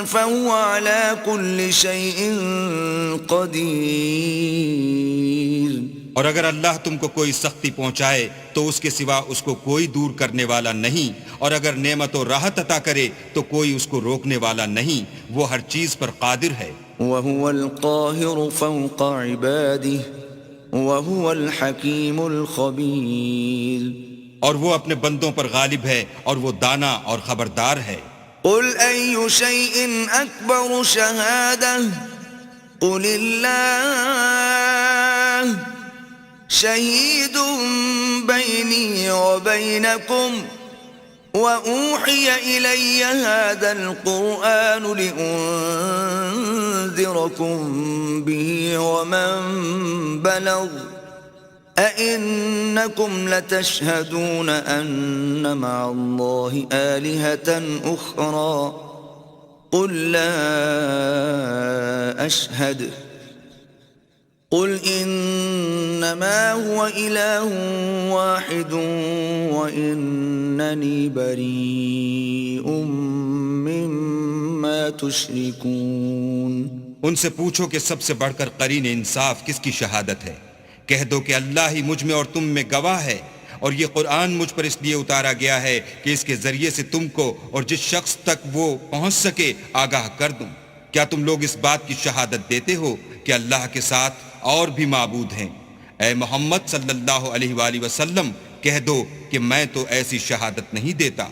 فَهُوَ عَلَى كُلِّ شَيْءٍ قَدِيرٌ۔ اور اگر اللہ تم کو کوئی سختی پہنچائے تو اس کے سوا اس کو کوئی دور کرنے والا نہیں، اور اگر نعمت و راحت عطا کرے تو کوئی اس کو روکنے والا نہیں، وہ ہر چیز پر قادر ہے۔ وهو القاهر فوق عباده وهو الحكيم الخبير اور وہ اپنے بندوں پر غالب ہے اور وہ دانا اور خبردار ہے۔ قل أي شيء أكبر شهادة قل الله شهيد بيني وبينكم وأوحي إلي هذا القرآن لأنذركم به ومن بلغ أئنكم لتشهدون أن مع الله آلهة أخرى قل لا أشهد قل إنما هو إله واحد وإنني بريء مما تشركون۔ ان سے پوچھو کہ سب سے بڑھ کر قرین انصاف کس کی شہادت ہے؟ کہہ دو کہ اللہ ہی مجھ میں اور تم میں گواہ ہے، اور یہ قرآن مجھ پر اس لیے اتارا گیا ہے کہ اس کے ذریعے سے تم کو اور جس شخص تک وہ پہنچ سکے آگاہ کر دوں۔ کیا تم لوگ اس بات کی شہادت دیتے ہو کہ اللہ کے ساتھ اور بھی معبود ہیں؟ اے محمد صلی اللہ علیہ وآلہ وسلم کہہ دو کہ میں تو ایسی شہادت نہیں دیتا۔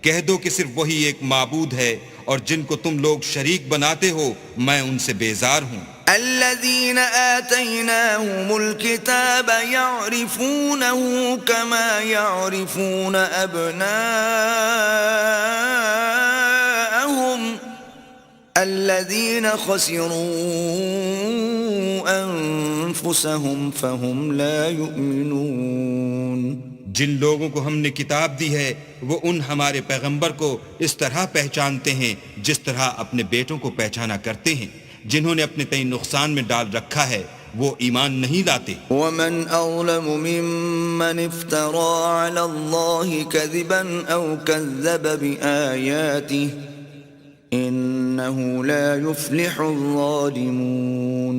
کہہ دو کہ صرف وہی ایک معبود ہے، اور جن کو تم لوگ شریک بناتے ہو میں ان سے بیزار ہوں۔ الذين آتيناهم الكتاب يعرفونه كما يعرفون أبناءهم الذين خسروا أنفسهم فهم لا يؤمنون۔ جن لوگوں کو ہم نے کتاب دی ہے وہ ان ہمارے پیغمبر کو اس طرح پہچانتے ہیں جس طرح اپنے بیٹوں کو پہچانا کرتے ہیں۔ جنہوں نے اپنے تئیں نقصان میں ڈال رکھا ہے وہ ایمان نہیں لاتے۔ ومن أظلم ممن افترى على الله كذبا أو كذب بآياته إنه لا يفلح الظالمون۔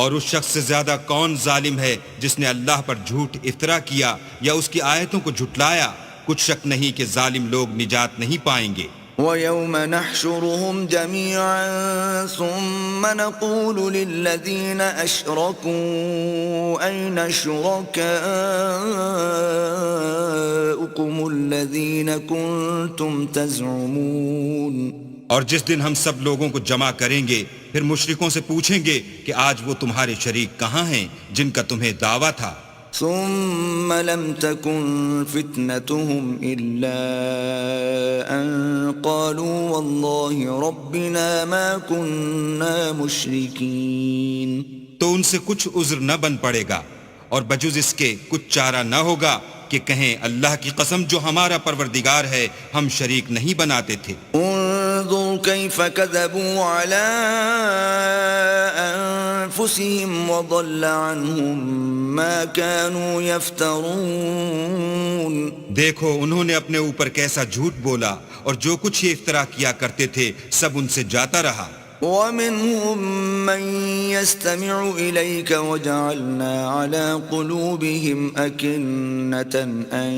اور اس شخص سے زیادہ کون ظالم ہے جس نے اللہ پر جھوٹ افطرا کیا یا اس کی آیتوں کو جھٹلایا؟ کچھ شک نہیں کہ ظالم لوگ نجات نہیں پائیں گے۔ وَيَوْمَ نَحْشُرُهُمْ جَمِيعًا ثُمَّ نَقُولُ لِلَّذِينَ أَشْرَكُوا أَيْنَ شُرَكَاؤُكُمُ الَّذِينَ كُنتُمْ تَزْعُمُونَ۔ اور جس دن ہم سب لوگوں کو جمع کریں گے پھر مشرکوں سے پوچھیں گے کہ آج وہ تمہارے شریک کہاں ہیں جن کا تمہیں دعویٰ تھا؟ ثم لم تكن فتنتهم إلا أن قالوا والله ربنا ما كنا مشركين۔ تو ان سے کچھ عذر نہ بن پڑے گا اور بجز اس کے کچھ چارہ نہ ہوگا کہ کہیں اللہ کی قسم جو ہمارا پروردگار ہے ہم شریک نہیں بناتے تھے۔ انظر كيف كذبوا على أنفسهم وضل عنهم ما كانوا يفترون۔ دیکھو انہوں نے اپنے اوپر کیسا جھوٹ بولا اور جو کچھ یہ افترا کیا کرتے تھے سب ان سے جاتا رہا۔ ومنهم من يستمع إليك وجعلنا على قلوبهم أكنة أن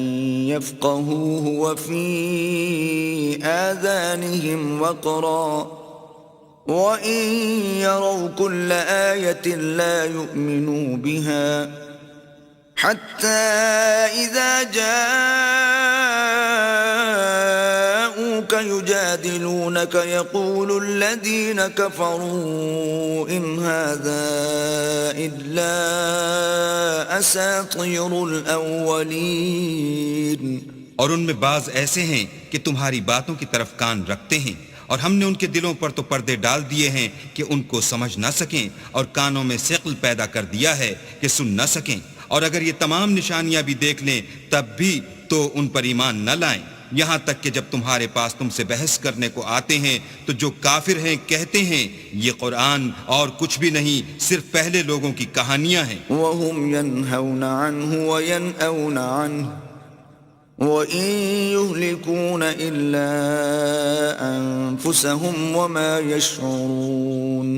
يفقهوه وفي آذانهم وقرا وإن يروا كل آية لا يؤمنوا بها حتى إذا جاءوك يجادلونك يقول الذين كفروا إن هذا إلا أساطير الأولين۔ اور ان میں بعض ایسے ہیں کہ تمہاری باتوں کی طرف کان رکھتے ہیں اور ہم نے ان کے دلوں پر تو پردے ڈال دیے ہیں کہ ان کو سمجھ نہ سکیں اور کانوں میں ثقل پیدا کر دیا ہے کہ سن نہ سکیں، اور اگر یہ تمام نشانیاں بھی دیکھ لیں تب بھی تو ان پر ایمان نہ لائیں، یہاں تک کہ جب تمہارے پاس تم سے بحث کرنے کو آتے ہیں تو جو کافر ہیں کہتے ہیں یہ قرآن اور کچھ بھی نہیں صرف پہلے لوگوں کی کہانیاں ہیں۔ وَهُمْ يَنْهَوْنَ عَنْهُ وَيَنْأَوْنَ عَنْهُ وَإِن يُهْلِكُونَ إِلَّا أَنفُسَهُمْ وَمَا يَشْعُرُونَ۔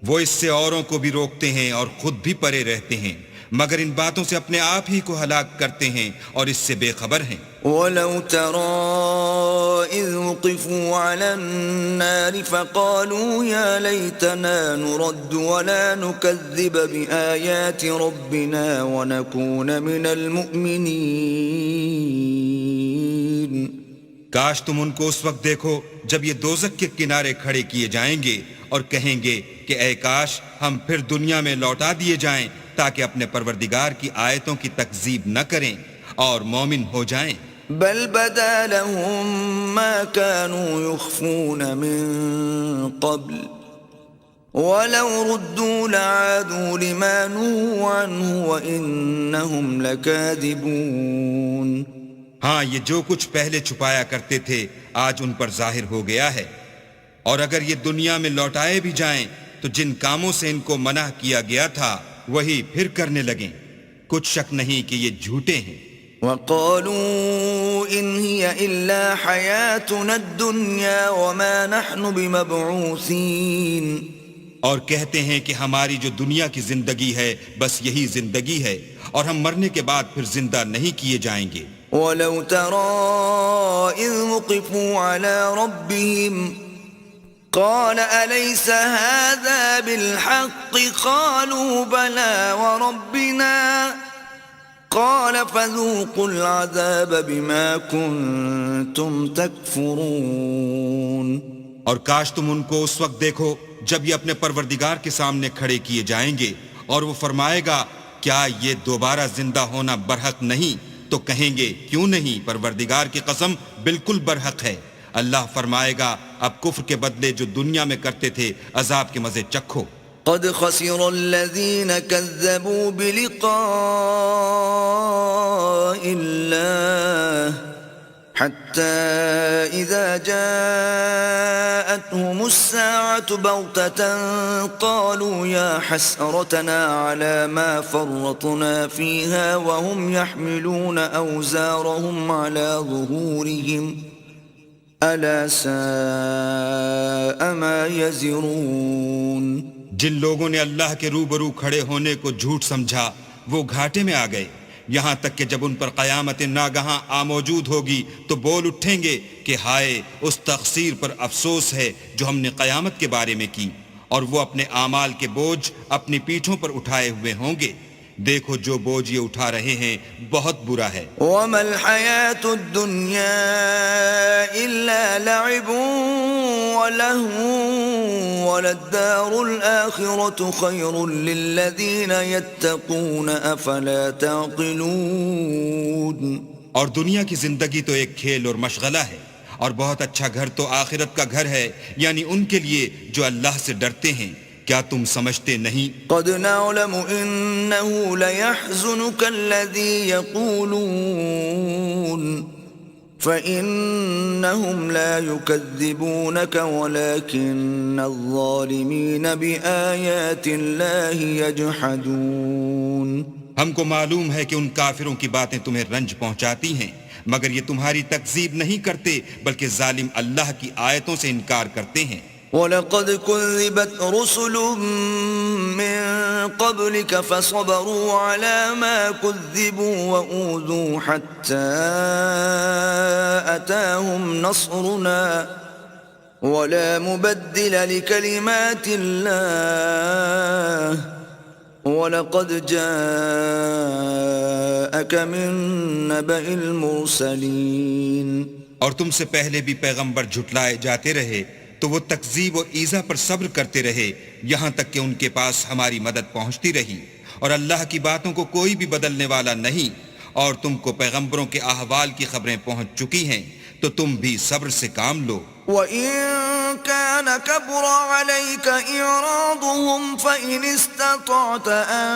وہ اس سے اوروں کو بھی روکتے ہیں اور خود بھی پرے رہتے ہیں مگر ان باتوں سے اپنے آپ ہی کو ہلاک کرتے ہیں اور اس سے بے خبر ہیں۔ وَلَوْ تَرَىٰ إِذْ وُقِفُوا عَلَى النَّارِ فَقَالُوا يَا لَيْتَنَا نُرَدُّ وَلَا نُكَذِّبَ بِآيَاتِ رَبِّنَا وَنَكُونَ مِنَ الْمُؤْمِنِينَ۔ کاش تم ان کو اس وقت دیکھو جب یہ دوزخ کے کنارے کھڑے کیے جائیں گے اور کہیں گے کہ اے کاش ہم پھر دنیا میں لوٹا دیے جائیں تاکہ اپنے پروردگار کی آیتوں کی تکذیب نہ کریں اور مومن ہو جائیں۔ بل بدا لهم ما كانوا يخفون من قبل ولو ردوا لعادوا لما نهوا عنه وإنهم لكاذبون۔ ہاں یہ جو کچھ پہلے چھپایا کرتے تھے آج ان پر ظاہر ہو گیا ہے، اور اگر یہ دنیا میں لوٹائے بھی جائیں تو جن کاموں سے ان کو منع کیا گیا تھا وہی پھر کرنے لگیں، کچھ شک نہیں کہ یہ جھوٹے ہیں۔ وَقَالُوا إِنْ هِيَ إِلَّا حَيَاتُنَا الدُّنْيَا وَمَا نَحْنُ بِمَبْعُوثِينَ، اور کہتے ہیں کہ ہماری جو دنیا کی زندگی ہے بس یہی زندگی ہے اور ہم مرنے کے بعد پھر زندہ نہیں کیے جائیں گے۔ وَلَوْ تَرَىٰ إِذْ وُقِفُوا عَلَىٰ رَبِّهِمْ قَالَ أَلَيْسَ هَٰذَا بِالْحَقِّ قَالُوا بَلَىٰ وَرَبِّنَا قَالَ فَذُوقُوا الْعَذَابَ بِمَا كُنتُمْ تَكْفُرُونَ۔ اور کاش تم ان کو اس وقت دیکھو جب یہ اپنے پروردگار کے سامنے کھڑے کیے جائیں گے اور وہ فرمائے گا کیا یہ دوبارہ زندہ ہونا برحق نہیں؟ تو کہیں گے کیوں نہیں، پروردگار کی قسم بالکل برحق ہے۔ اللہ فرمائے گا اب کفر کے بدلے جو دنیا میں کرتے تھے عذاب کے مزے چکھو۔ قد خسر الذين كذبوا بلقاء الله حتى إذا جاءتهم الساعة بغتة قالوا يا حسرتنا على ما فرطنا فيها وهم يحملون أوزارهم على ظهورهم ألا ساء ما يزرون۔ جن لوگوں نے اللہ کے روبرو کھڑے ہونے کو جھوٹ سمجھا وہ گھاٹے میں آ گئے، یہاں تک کہ جب ان پر قیامت ناگہاں موجود ہوگی تو بول اٹھیں گے کہ ہائے اس تقصیر پر افسوس ہے جو ہم نے قیامت کے بارے میں کی، اور وہ اپنے اعمال کے بوجھ اپنی پیٹھوں پر اٹھائے ہوئے ہوں گے۔ دیکھو جو بوجھ یہ اٹھا رہے ہیں بہت برا ہے۔ وَمَا الْحَيَاةُ الدُّنْيَا إِلَّا لَعِبٌ وَلَهْوٌ وَلَلدَّارُ الْآخِرَةُ خَيْرٌ لِّلَّذِينَ يَتَّقُونَ أَفَلَا تَعْقِلُونَ۔ اور دنیا کی زندگی تو ایک کھیل اور مشغلہ ہے، اور بہت اچھا گھر تو آخرت کا گھر ہے، یعنی ان کے لیے جو اللہ سے ڈرتے ہیں۔ کیا تم سمجھتے نہیں؟ قد نعلم إنه ليحزنك الذي يقولون فإنهم لا يكذبونك ولكن الظالمين بآيات الله يجحدون۔ ہم کو معلوم ہے کہ ان کافروں کی باتیں تمہیں رنج پہنچاتی ہیں، مگر یہ تمہاری تکذیب نہیں کرتے بلکہ ظالم اللہ کی آیتوں سے انکار کرتے ہیں۔ وَلَقَدْ كُذِّبَتْ رُسُلٌ مِّن قَبْلِكَ فَصَبَرُوا عَلَى مَا كُذِّبُوا وَأُوذُوا حَتَّى أَتَاهُمْ نَصْرُنَا وَلَا مُبَدِّلَ لِكَلِمَاتِ اللَّهِ وَلَقَدْ جَاءَكَ مِن نَّبَإِ الْمُرْسَلِينَ۔ اور تم سے پہلے بھی پیغمبر جھٹلائے جاتے رہے تو وہ تکذیب و ایذا پر صبر کرتے رہے یہاں تک کہ ان کے پاس ہماری مدد پہنچتی رہی، اور اللہ کی باتوں کو کوئی بھی بدلنے والا نہیں، اور تم کو پیغمبروں کے احوال کی خبریں پہنچ چکی ہیں تو تم بھی صبر سے کام لو۔ وَإِن كَانَ كَبُرَ عَلَيْكَ إِعْرَاضُهُمْ فَإِنِ اسْتَطَعْتَ أَن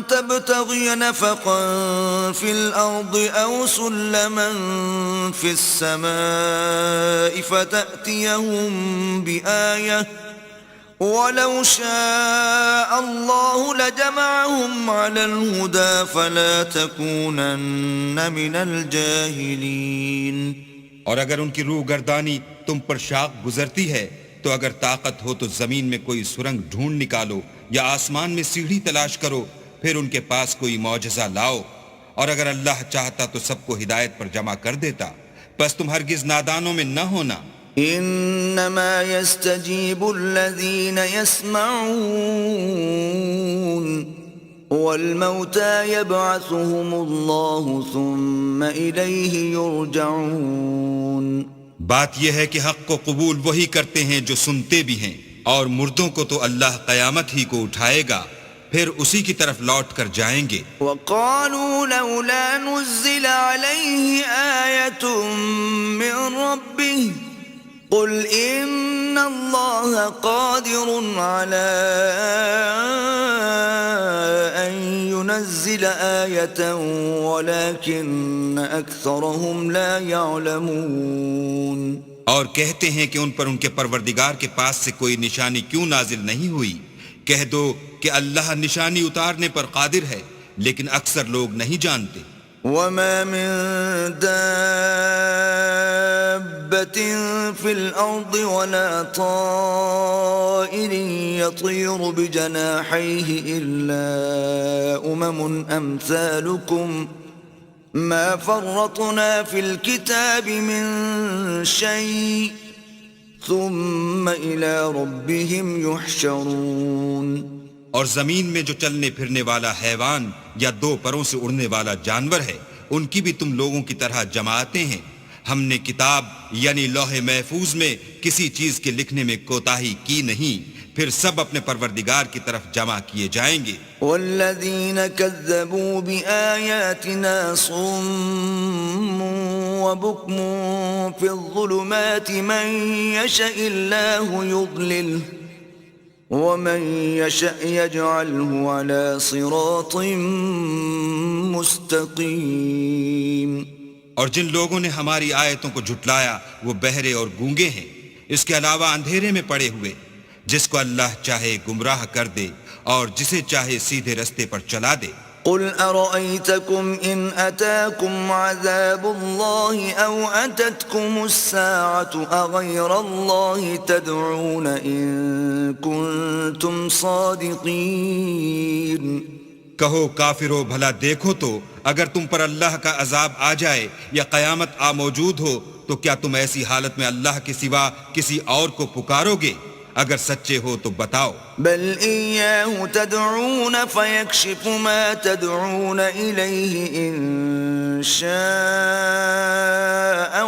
تَبْتَغِيَ نَفَقًا فِي الْأَرْضِ أَوْ سُلَّمًا فِي السَّمَاءِ فَتَأْتِيَهُم بِآيَةٍ وَلَوْ شَاءَ اللَّهُ لَجَمَعَهُمْ عَلَى الْهُدَى فَلَا تَكُونَنَّ مِنَ الْجَاهِلِينَ۔ اور اگر ان کی روح گردانی تم پر شاق گزرتی ہے تو اگر طاقت ہو تو زمین میں کوئی سرنگ ڈھونڈ نکالو یا آسمان میں سیڑھی تلاش کرو پھر ان کے پاس کوئی معجزہ لاؤ، اور اگر اللہ چاہتا تو سب کو ہدایت پر جمع کر دیتا، بس تم ہرگز نادانوں میں نہ ہونا۔ انما يستجيب الذين يسمعون والموتى يبعثهم الله ثم إليه يرجعون۔ بات یہ ہے کہ حق کو قبول وہی کرتے ہیں جو سنتے بھی ہیں، اور مردوں کو تو اللہ قیامت ہی کو اٹھائے گا، پھر اسی کی طرف لوٹ کر جائیں گے۔ وقالوا لولا نزل عليه آية من ربه قل إن الله قادر على أن ينزل آية ولكن أكثرهم لا يعلمون۔ اور کہتے ہیں کہ ان پر ان کے پروردگار کے پاس سے کوئی نشانی کیوں نازل نہیں ہوئی؟ کہہ دو کہ اللہ نشانی اتارنے پر قادر ہے، لیکن اکثر لوگ نہیں جانتے۔ وما من دابة في الأرض ولا طائر يطير بجناحيه إلا أمثالكم ما فرطنا في الكتاب من شيء ثم إلى ربهم يحشرون۔ اور زمین میں جو چلنے پھرنے والا حیوان یا دو پروں سے اڑنے والا جانور ہے، ان کی بھی تم لوگوں کی طرح جماعتیں ہیں۔ ہم نے کتاب یعنی لوح محفوظ میں کسی چیز کے لکھنے میں کوتاہی کی نہیں، پھر سب اپنے پروردگار کی طرف جمع کیے جائیں گے۔ والذین کذبوا بآیاتنا صم وبکم فی الظلمات من یشاء اللہ یضللہ ومن يشأ يجعله على صراط مستقيم۔ اور جن لوگوں نے ہماری آیتوں کو جھٹلایا وہ بہرے اور گونگے ہیں، اس کے علاوہ اندھیرے میں پڑے ہوئے۔ جس کو اللہ چاہے گمراہ کر دے اور جسے چاہے سیدھے رستے پر چلا دے۔ قل أرأيتكم إن أتاكم عذاب الله أو أتتكم الساعة أغير الله تدعون إن كنتم صادقين۔ کہو کافرو بھلا دیکھو تو اگر تم پر اللہ کا عذاب آ جائے یا قیامت آ موجود ہو تو کیا تم ایسی حالت میں اللہ کے سوا کسی اور کو پکارو گے؟ اگر سچے ہو تو بتاؤ۔ بل إياه تدعون فيكشف ما تدعون إليه إن شاء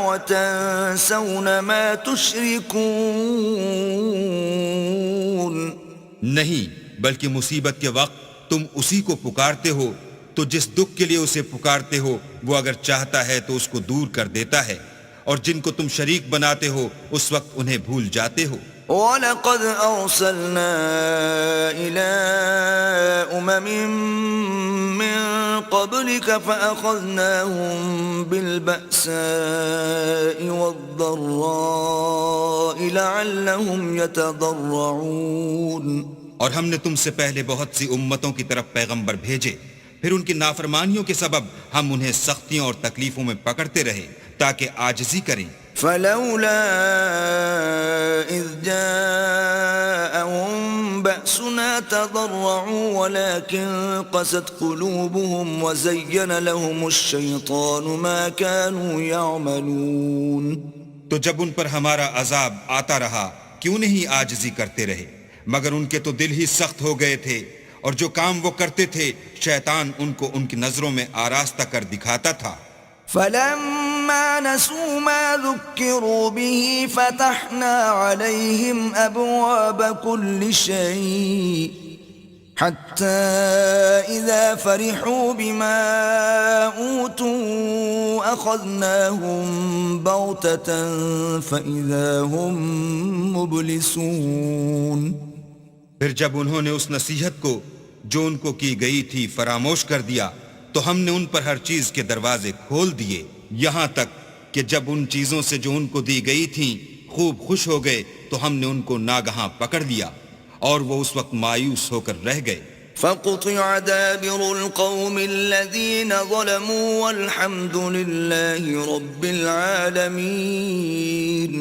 وتنسون ما تشركون۔ نہیں، بلکہ مصیبت کے وقت تم اسی کو پکارتے ہو، تو جس دکھ کے لیے اسے پکارتے ہو وہ اگر چاہتا ہے تو اس کو دور کر دیتا ہے، اور جن کو تم شریک بناتے ہو اس وقت انہیں بھول جاتے ہو۔ وَلَقَدْ أَرْسَلْنَا إِلَىٰ مِّن قَبْلِكَ فَأَخَذْنَاهُم بِالْبَأْسَاءِ وَالضَّرَّاءِ لَعَلَّهُمْ يَتَضَرَّعُونَ۔ اور ہم نے تم سے پہلے بہت سی امتوں کی طرف پیغمبر بھیجے، پھر ان کی نافرمانیوں کے سبب ہم انہیں سختیوں اور تکلیفوں میں پکڑتے رہے تاکہ عاجزی کریں۔ فلولا إذ جاءهم بأسنا تضرعوا ولكن قست قلوبهم وزين لهم الشيطان ما كانوا يعملون۔ تو جب ان پر ہمارا عذاب آتا رہا کیوں نہیں عاجزی کرتے رہے، مگر ان کے تو دل ہی سخت ہو گئے تھے، اور جو کام وہ کرتے تھے شیطان ان کو ان کی نظروں میں آراستہ کر دکھاتا تھا۔ فلما نسوا ما ذكروا به فتحنا عليهم أبواب كل شيء حتى إذا فرحوا بما أوتوا أخذناهم بغتة فإذا هم مبلسون۔ پھر جب انہوں نے اس نصیحت کو جو ان کو کی گئی تھی فراموش کر دیا تو ہم نے ان پر ہر چیز کے دروازے کھول دیے، یہاں تک کہ جب ان چیزوں سے جو ان کو دی گئی تھیں خوب خوش ہو گئے تو ہم نے ان کو ناگہاں پکڑ لیا اور وہ اس وقت مایوس ہو کر رہ گئے۔ فقطع دابر القوم الذين ظلموا والحمد لله رب العالمين۔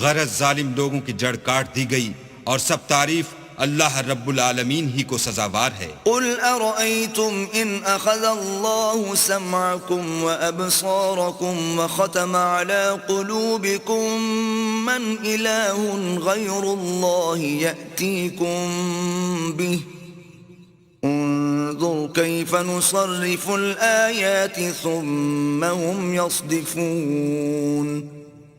غرض ظالم لوگوں کی جڑ کاٹ دی گئی اور سب تعریف اللہ رب العالمین ہی کو سزاوار ہے۔ قل أرأيتم إن أخذ الله سمعكم وأبصاركم وختم على قلوبكم من إله غير الله يأتيكم به انظر كيف نصرف الآيات ثم هم يصدفون۔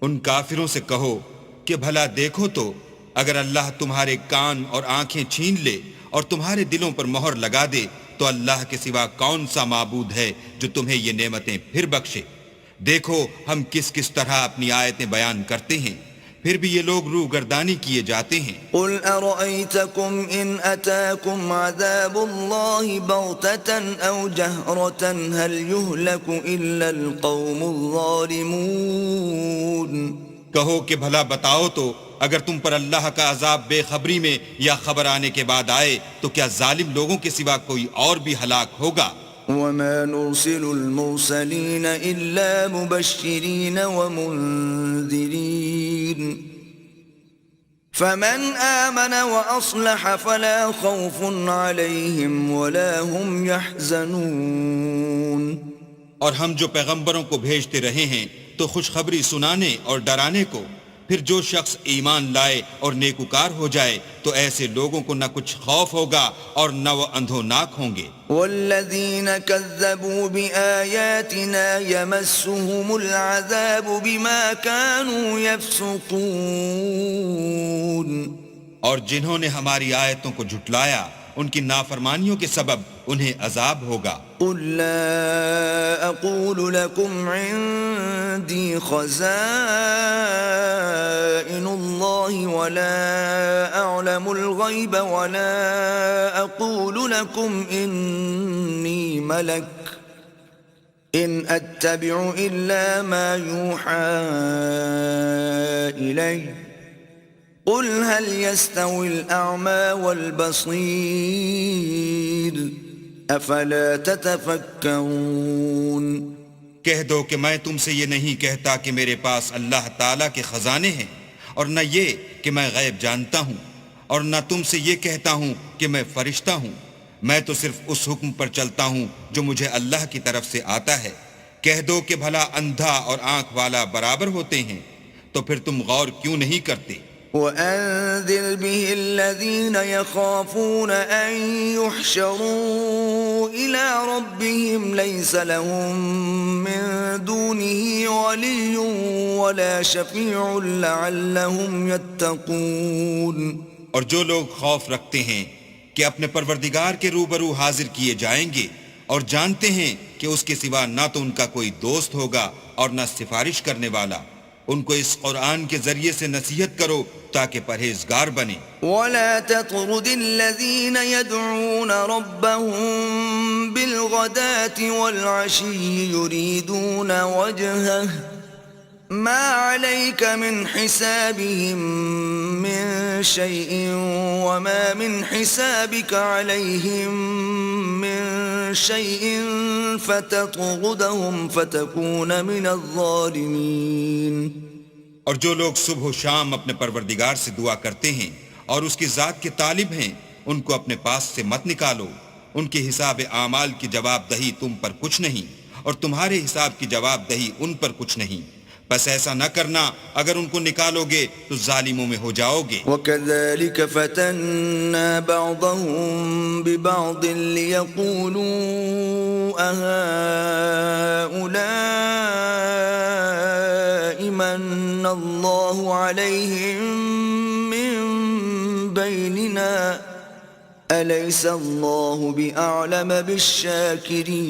ان کافروں سے کہو کہ بھلا دیکھو تو اگر اللہ تمہارے کان اور آنکھیں چھین لے اور تمہارے دلوں پر مہر لگا دے تو اللہ کے سوا کون سا معبود ہے جو تمہیں یہ نعمتیں پھر بخشے۔ دیکھو ہم کس کس طرح اپنی آیتیں بیان کرتے ہیں، پھر بھی یہ لوگ روح گردانی کیے جاتے ہیں۔ قل أرأيتكم إن أتاكم عذاب الله بغتة أو جهرة هل يهلك إلا القوم الظالمون۔ کہو کہ بھلا بتاؤ تو اگر تم پر اللہ کا عذاب بے خبری میں یا خبر آنے کے بعد آئے تو کیا ظالم لوگوں کے سوا کوئی اور بھی ہلاک ہوگا؟ وما نرسل المرسلين إلا مبشرين ومنذرين فمن آمن وأصلح فلا خوف عليهم ولا هم يحزنون۔ اور ہم جو پیغمبروں کو بھیجتے رہے ہیں تو خوشخبری سنانے اور ڈرانے کو، پھر جو شخص ایمان لائے اور نیکوکار ہو جائے تو ایسے لوگوں کو نہ کچھ خوف ہوگا اور نہ وہ اندھوناک ہوں گے۔ والذين كذبوا بآياتنا يمسهم العذاب بما كانوا يفسقون۔ اور جنہوں نے ہماری آیتوں کو جھٹلایا ان کی نافرمانیوں کے سبب انہیں عذاب ہوگا۔ قل لا أقول لكم عندي خزائن الله ولا أعلم الغيب ولا أقول لكم إني ملك إن أتبع إلا ما يوحى إلي قل هل يستوي الأعمى والبصير افلا تتفکرون۔ کہہ دو کہ میں تم سے یہ نہیں کہتا کہ میرے پاس اللہ تعالیٰ کے خزانے ہیں، اور نہ یہ کہ میں غیب جانتا ہوں، اور نہ تم سے یہ کہتا ہوں کہ میں فرشتہ ہوں۔ میں تو صرف اس حکم پر چلتا ہوں جو مجھے اللہ کی طرف سے آتا ہے۔ کہہ دو کہ بھلا اندھا اور آنکھ والا برابر ہوتے ہیں، تو پھر تم غور کیوں نہیں کرتے؟ وَأَنذِرْ بِهِ الَّذِينَ يَخَافُونَ أَن يُحْشَرُوا إِلَىٰ رَبِّهِمْ لَيْسَ لَهُم مِّن دُونِهِ وَلِيٌّ وَلَا شَفِيعٌ لَّعَلَّهُمْ يَتَّقُونَ۔ اور جو لوگ خوف رکھتے ہیں کہ اپنے پروردگار کے روبرو حاضر کیے جائیں گے اور جانتے ہیں کہ اس کے سوا نہ تو ان کا کوئی دوست ہوگا اور نہ سفارش کرنے والا، ان کو اس قرآن کے ذریعے سے نصیحت کرو تاکہ پرہیزگار بنے۔ وَلَا تَطْرُدِ الَّذِينَ يَدْعُونَ رَبَّهُم بِالْغَدَاةِ وَالْعَشِيِّ يُرِيدُونَ وَجْهَهُ مَا عَلَيْكَ مِنْ حِسَابِهِم مِّن شَيْءٍ وَمَا مِنْ حِسَابِكَ عَلَيْهِم مِّن شَيْءٍ فَتَطْرُدَهُمْ فَتَكُونَ مِنَ الظَّالِمِينَ۔ اور جو لوگ صبح و شام اپنے پروردگار سے دعا کرتے ہیں اور اس کی ذات کے طالب ہیں، ان کو اپنے پاس سے مت نکالو۔ ان کے حساب اعمال کی جواب دہی تم پر کچھ نہیں، اور تمہارے حساب کی جواب دہی ان پر کچھ نہیں۔ بس ایسا نہ کرنا، اگر ان کو نکالو گے تو ظالموں میں ہو جاؤ گے۔ وَكَذَلِكَ فَتَنَّا بَعْضَهُم بِبَعْضٍ لِيَقُولُوا أَهَٰؤُلَاءِ مَنَّ اللَّهُ عَلَيْهِم مِّن بَيْنِنَا أَلَيْسَ اللَّهُ بِأَعْلَمَ بِالشَّاكِرِينَ۔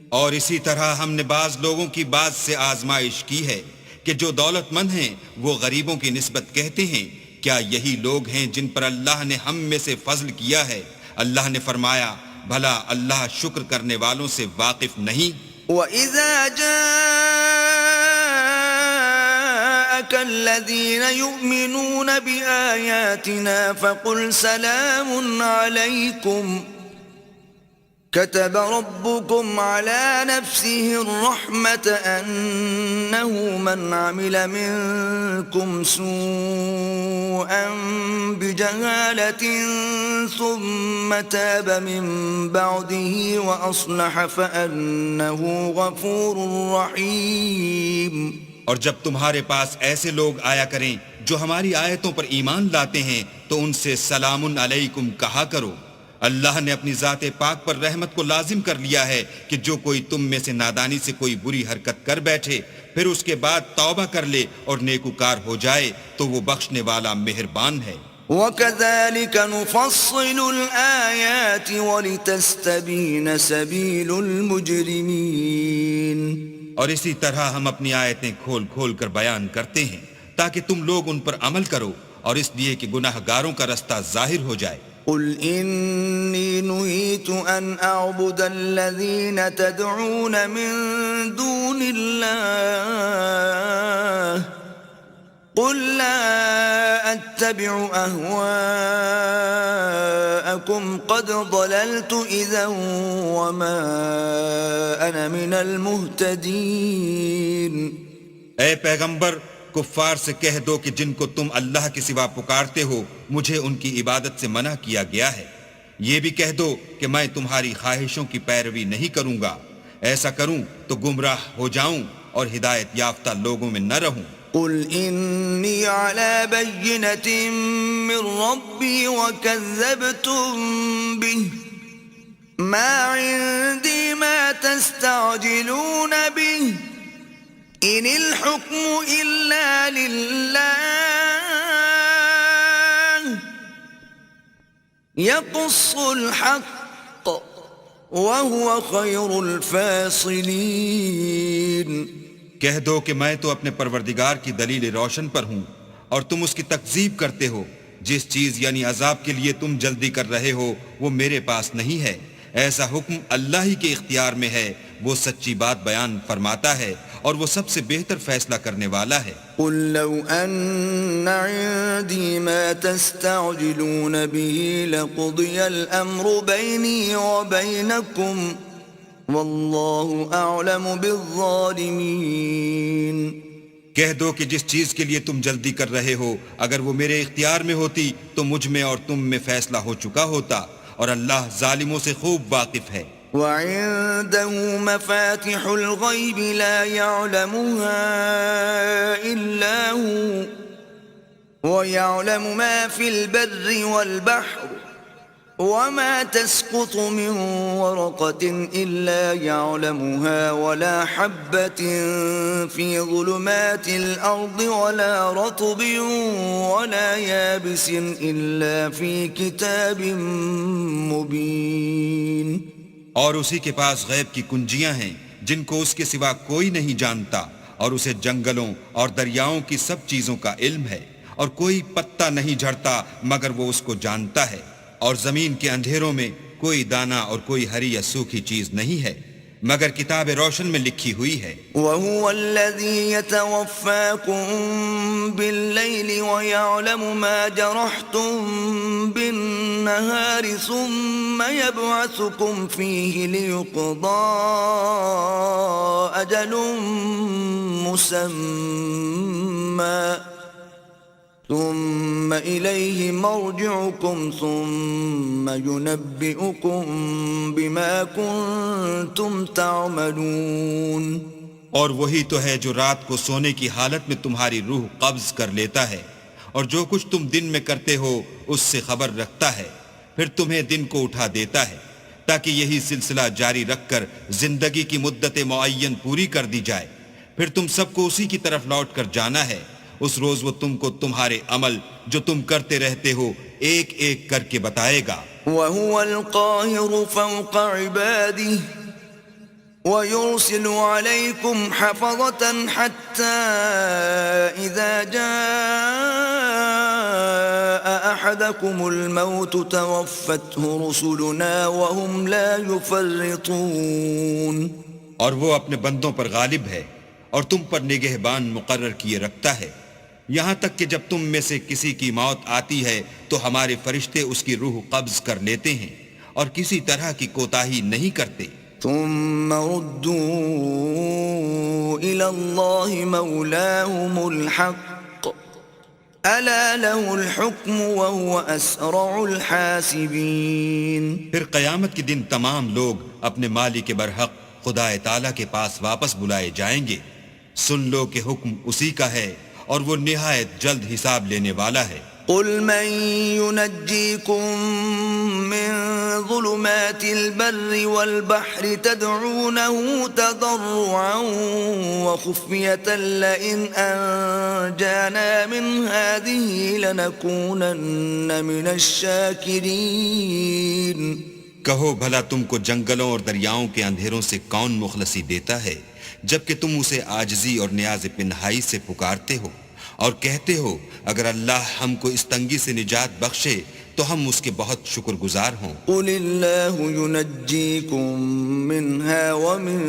اور اسی طرح ہم نے بعض لوگوں کی بعض سے آزمائش کی ہے کہ جو دولت مند ہیں وہ غریبوں کی نسبت کہتے ہیں کیا یہی لوگ ہیں جن پر اللہ نے ہم میں سے فضل کیا ہے؟ اللہ نے فرمایا بھلا اللہ شکر کرنے والوں سے واقف نہیں؟ وَإِذَا جَاءَكَ الَّذِينَ يُؤْمِنُونَ بِآيَاتِنَا فَقُلْ سَلَامٌ عَلَيْكُمْ كتب ربكم على نفسه الرحمة أنه من عمل منكم سوءا بجهالة ثم تاب من بعده وأصلح فأنه غفور رحيم۔ اور جب تمہارے پاس ایسے لوگ آیا کریں جو ہماری آیتوں پر ایمان لاتے ہیں تو ان سے سلام علیکم کہا کرو۔ اللہ نے اپنی ذات پاک پر رحمت کو لازم کر لیا ہے کہ جو کوئی تم میں سے نادانی سے کوئی بری حرکت کر بیٹھے پھر اس کے بعد توبہ کر لے اور نیکوکار ہو جائے تو وہ بخشنے والا مہربان ہے۔ وَكَذَلِكَ نُفَصِّلُ الْآيَاتِ وَلِتَسْتَبِينَ سَبِيلُ الْمُجْرِمِينَ۔ اور اسی طرح ہم اپنی آیتیں کھول کھول کر بیان کرتے ہیں تاکہ تم لوگ ان پر عمل کرو اور اس لیے کہ گناہ گاروں کا رستہ ظاہر ہو جائے۔ قُلْ إِنِّي نُهِيتُ أَنْ أَعْبُدَ الَّذِينَ تَدْعُونَ مِن دُونِ اللَّهِ قُلْ لَا أَتَّبِعُ أَهْوَاءَكُمْ قَدْ ضَلَلْتُ إِذًا وَمَا أَنَا مِنَ الْمُهْتَدِينَ۔ اے پیغمبر کفار سے کہہ دو کہ جن کو تم اللہ کے سوا پکارتے ہو مجھے ان کی عبادت سے منع کیا گیا ہے۔ یہ بھی کہہ دو کہ میں تمہاری خواہشوں کی پیروی نہیں کروں گا، ایسا کروں تو گمراہ ہو جاؤں اور ہدایت یافتہ لوگوں میں نہ رہوں۔ قل إني على بينة من ربي وكذبتم به ما عندي ما تستعجلون به إن الحكم إلا لله يقص الحق وهو خير الفاصلين۔ کہہ دو کہ میں تو اپنے پروردگار کی دلیل روشن پر ہوں اور تم اس کی تکذیب کرتے ہو۔ جس چیز یعنی عذاب کے لیے تم جلدی کر رہے ہو وہ میرے پاس نہیں ہے، ایسا حکم اللہ ہی کے اختیار میں ہے، وہ سچی بات بیان فرماتا ہے اور وہ سب سے بہتر فیصلہ کرنے والا ہے۔ قل لو أن عندي ما تستعجلون به لقضي الأمر بيني وبينكم واللہ اعلم بالظالمین۔ کہہ دو کہ جس چیز کے لیے تم جلدی کر رہے ہو اگر وہ میرے اختیار میں ہوتی تو مجھ میں اور تم میں فیصلہ ہو چکا ہوتا اور اللہ ظالموں سے خوب واقف ہے۔ وعنده مفاتح الغیب لا يعلمها الا هو ويعلم ما في البر والبحر وما تسقط من ورقة إلا يعلمها ولا حبة في ظلمات الأرض ولا رطب ولا يابس إلا في كتاب مبين۔ اور اسی کے پاس غیب کی کنجیاں ہیں جن کو اس کے سوا کوئی نہیں جانتا، اور اسے جنگلوں اور دریاؤں کی سب چیزوں کا علم ہے، اور کوئی پتا نہیں جھڑتا مگر وہ اس کو جانتا ہے، اور زمین کے اندھیروں میں کوئی دانہ اور کوئی ہری یا سوکھی چیز نہیں ہے مگر کتاب روشن میں لکھی ہوئی ہے۔ وَهُوَ الَّذِي يَتَوَفَّاكُم بِاللَّيْلِ وَيَعْلَمُ مَا جَرَحْتُم بِالنَّهَارِ ثُمَّ يَبْعَثُكُمْ فِيهِ لِيُقْضَىٰ أَجَلٌ مُّسَمًّى ثم إليه مرجعكم ثم ينبئكم بما كنتم تعملون۔ اور وہی تو ہے جو رات کو سونے کی حالت میں تمہاری روح قبض کر لیتا ہے اور جو کچھ تم دن میں کرتے ہو اس سے خبر رکھتا ہے، پھر تمہیں دن کو اٹھا دیتا ہے تاکہ یہی سلسلہ جاری رکھ کر زندگی کی مدت معین پوری کر دی جائے، پھر تم سب کو اسی کی طرف لوٹ کر جانا ہے۔ اس روز وہ تم کو تمہارے عمل جو تم کرتے رہتے ہو ایک ایک کر کے بتائے گا۔ وَهُوَ الْقَاهِرُ فَوْقَ عِبَادِهِ وَيُرْسِلُ عَلَيْكُمْ حَفَظَةً حَتَّى إِذَا جَاءَ أَحَدَكُمُ الْمَوْتُ تَوَفَّتْهُ رُسُلُنَا وَهُمْ لَا يُفَرِّطُونَ۔ اور وہ اپنے بندوں پر غالب ہے اور تم پر نگہبان مقرر کیے رکھتا ہے، یہاں تک کہ جب تم میں سے کسی کی موت آتی ہے تو ہمارے فرشتے اس کی روح قبض کر لیتے ہیں اور کسی طرح کی کوتاہی نہیں کرتے. ثم ردوا إلى الله مولاهم الحق ألا له الحكم وهو أسرع الحاسبين. پھر قیامت کے دن تمام لوگ اپنے مالک برحق خدا تعالیٰ کے پاس واپس بلائے جائیں گے. سن لو کہ حکم اسی کا ہے اور وہ نہایت جلد حساب لینے والا ہے. قل من ينجيكم من ظلمات البر والبحر تدعونه تضرعا وخفية لئن أنجانا من هذه لنكونن من الشاكرين. کہو بھلا تم کو جنگلوں اور دریاؤں کے اندھیروں سے کون مخلصی دیتا ہے جبکہ تم اسے عاجزی اور نیاز پنہائی سے پکارتے ہو اور کہتے ہو اگر اللہ ہم کو اس تنگی سے نجات بخشے تو ہم اس کے بہت شکر گزار ہوں. قل اللہ ينجيكم منها ومن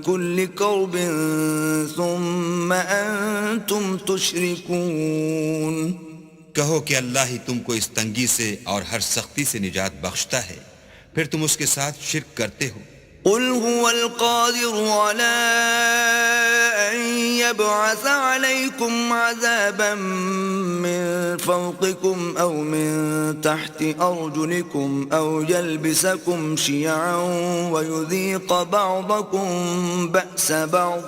كل كرب ثم أنتم تشركون. کہو کہ اللہ ہی تم کو اس تنگی سے اور ہر سختی سے نجات بخشتا ہے پھر تم اس کے ساتھ شرک کرتے ہو. قل هو القادر على أن يبعث عليكم عذابا من فوقكم أو من تحت أرجلكم أو يلبسكم شيعا ويذيق بعضكم بأس بعض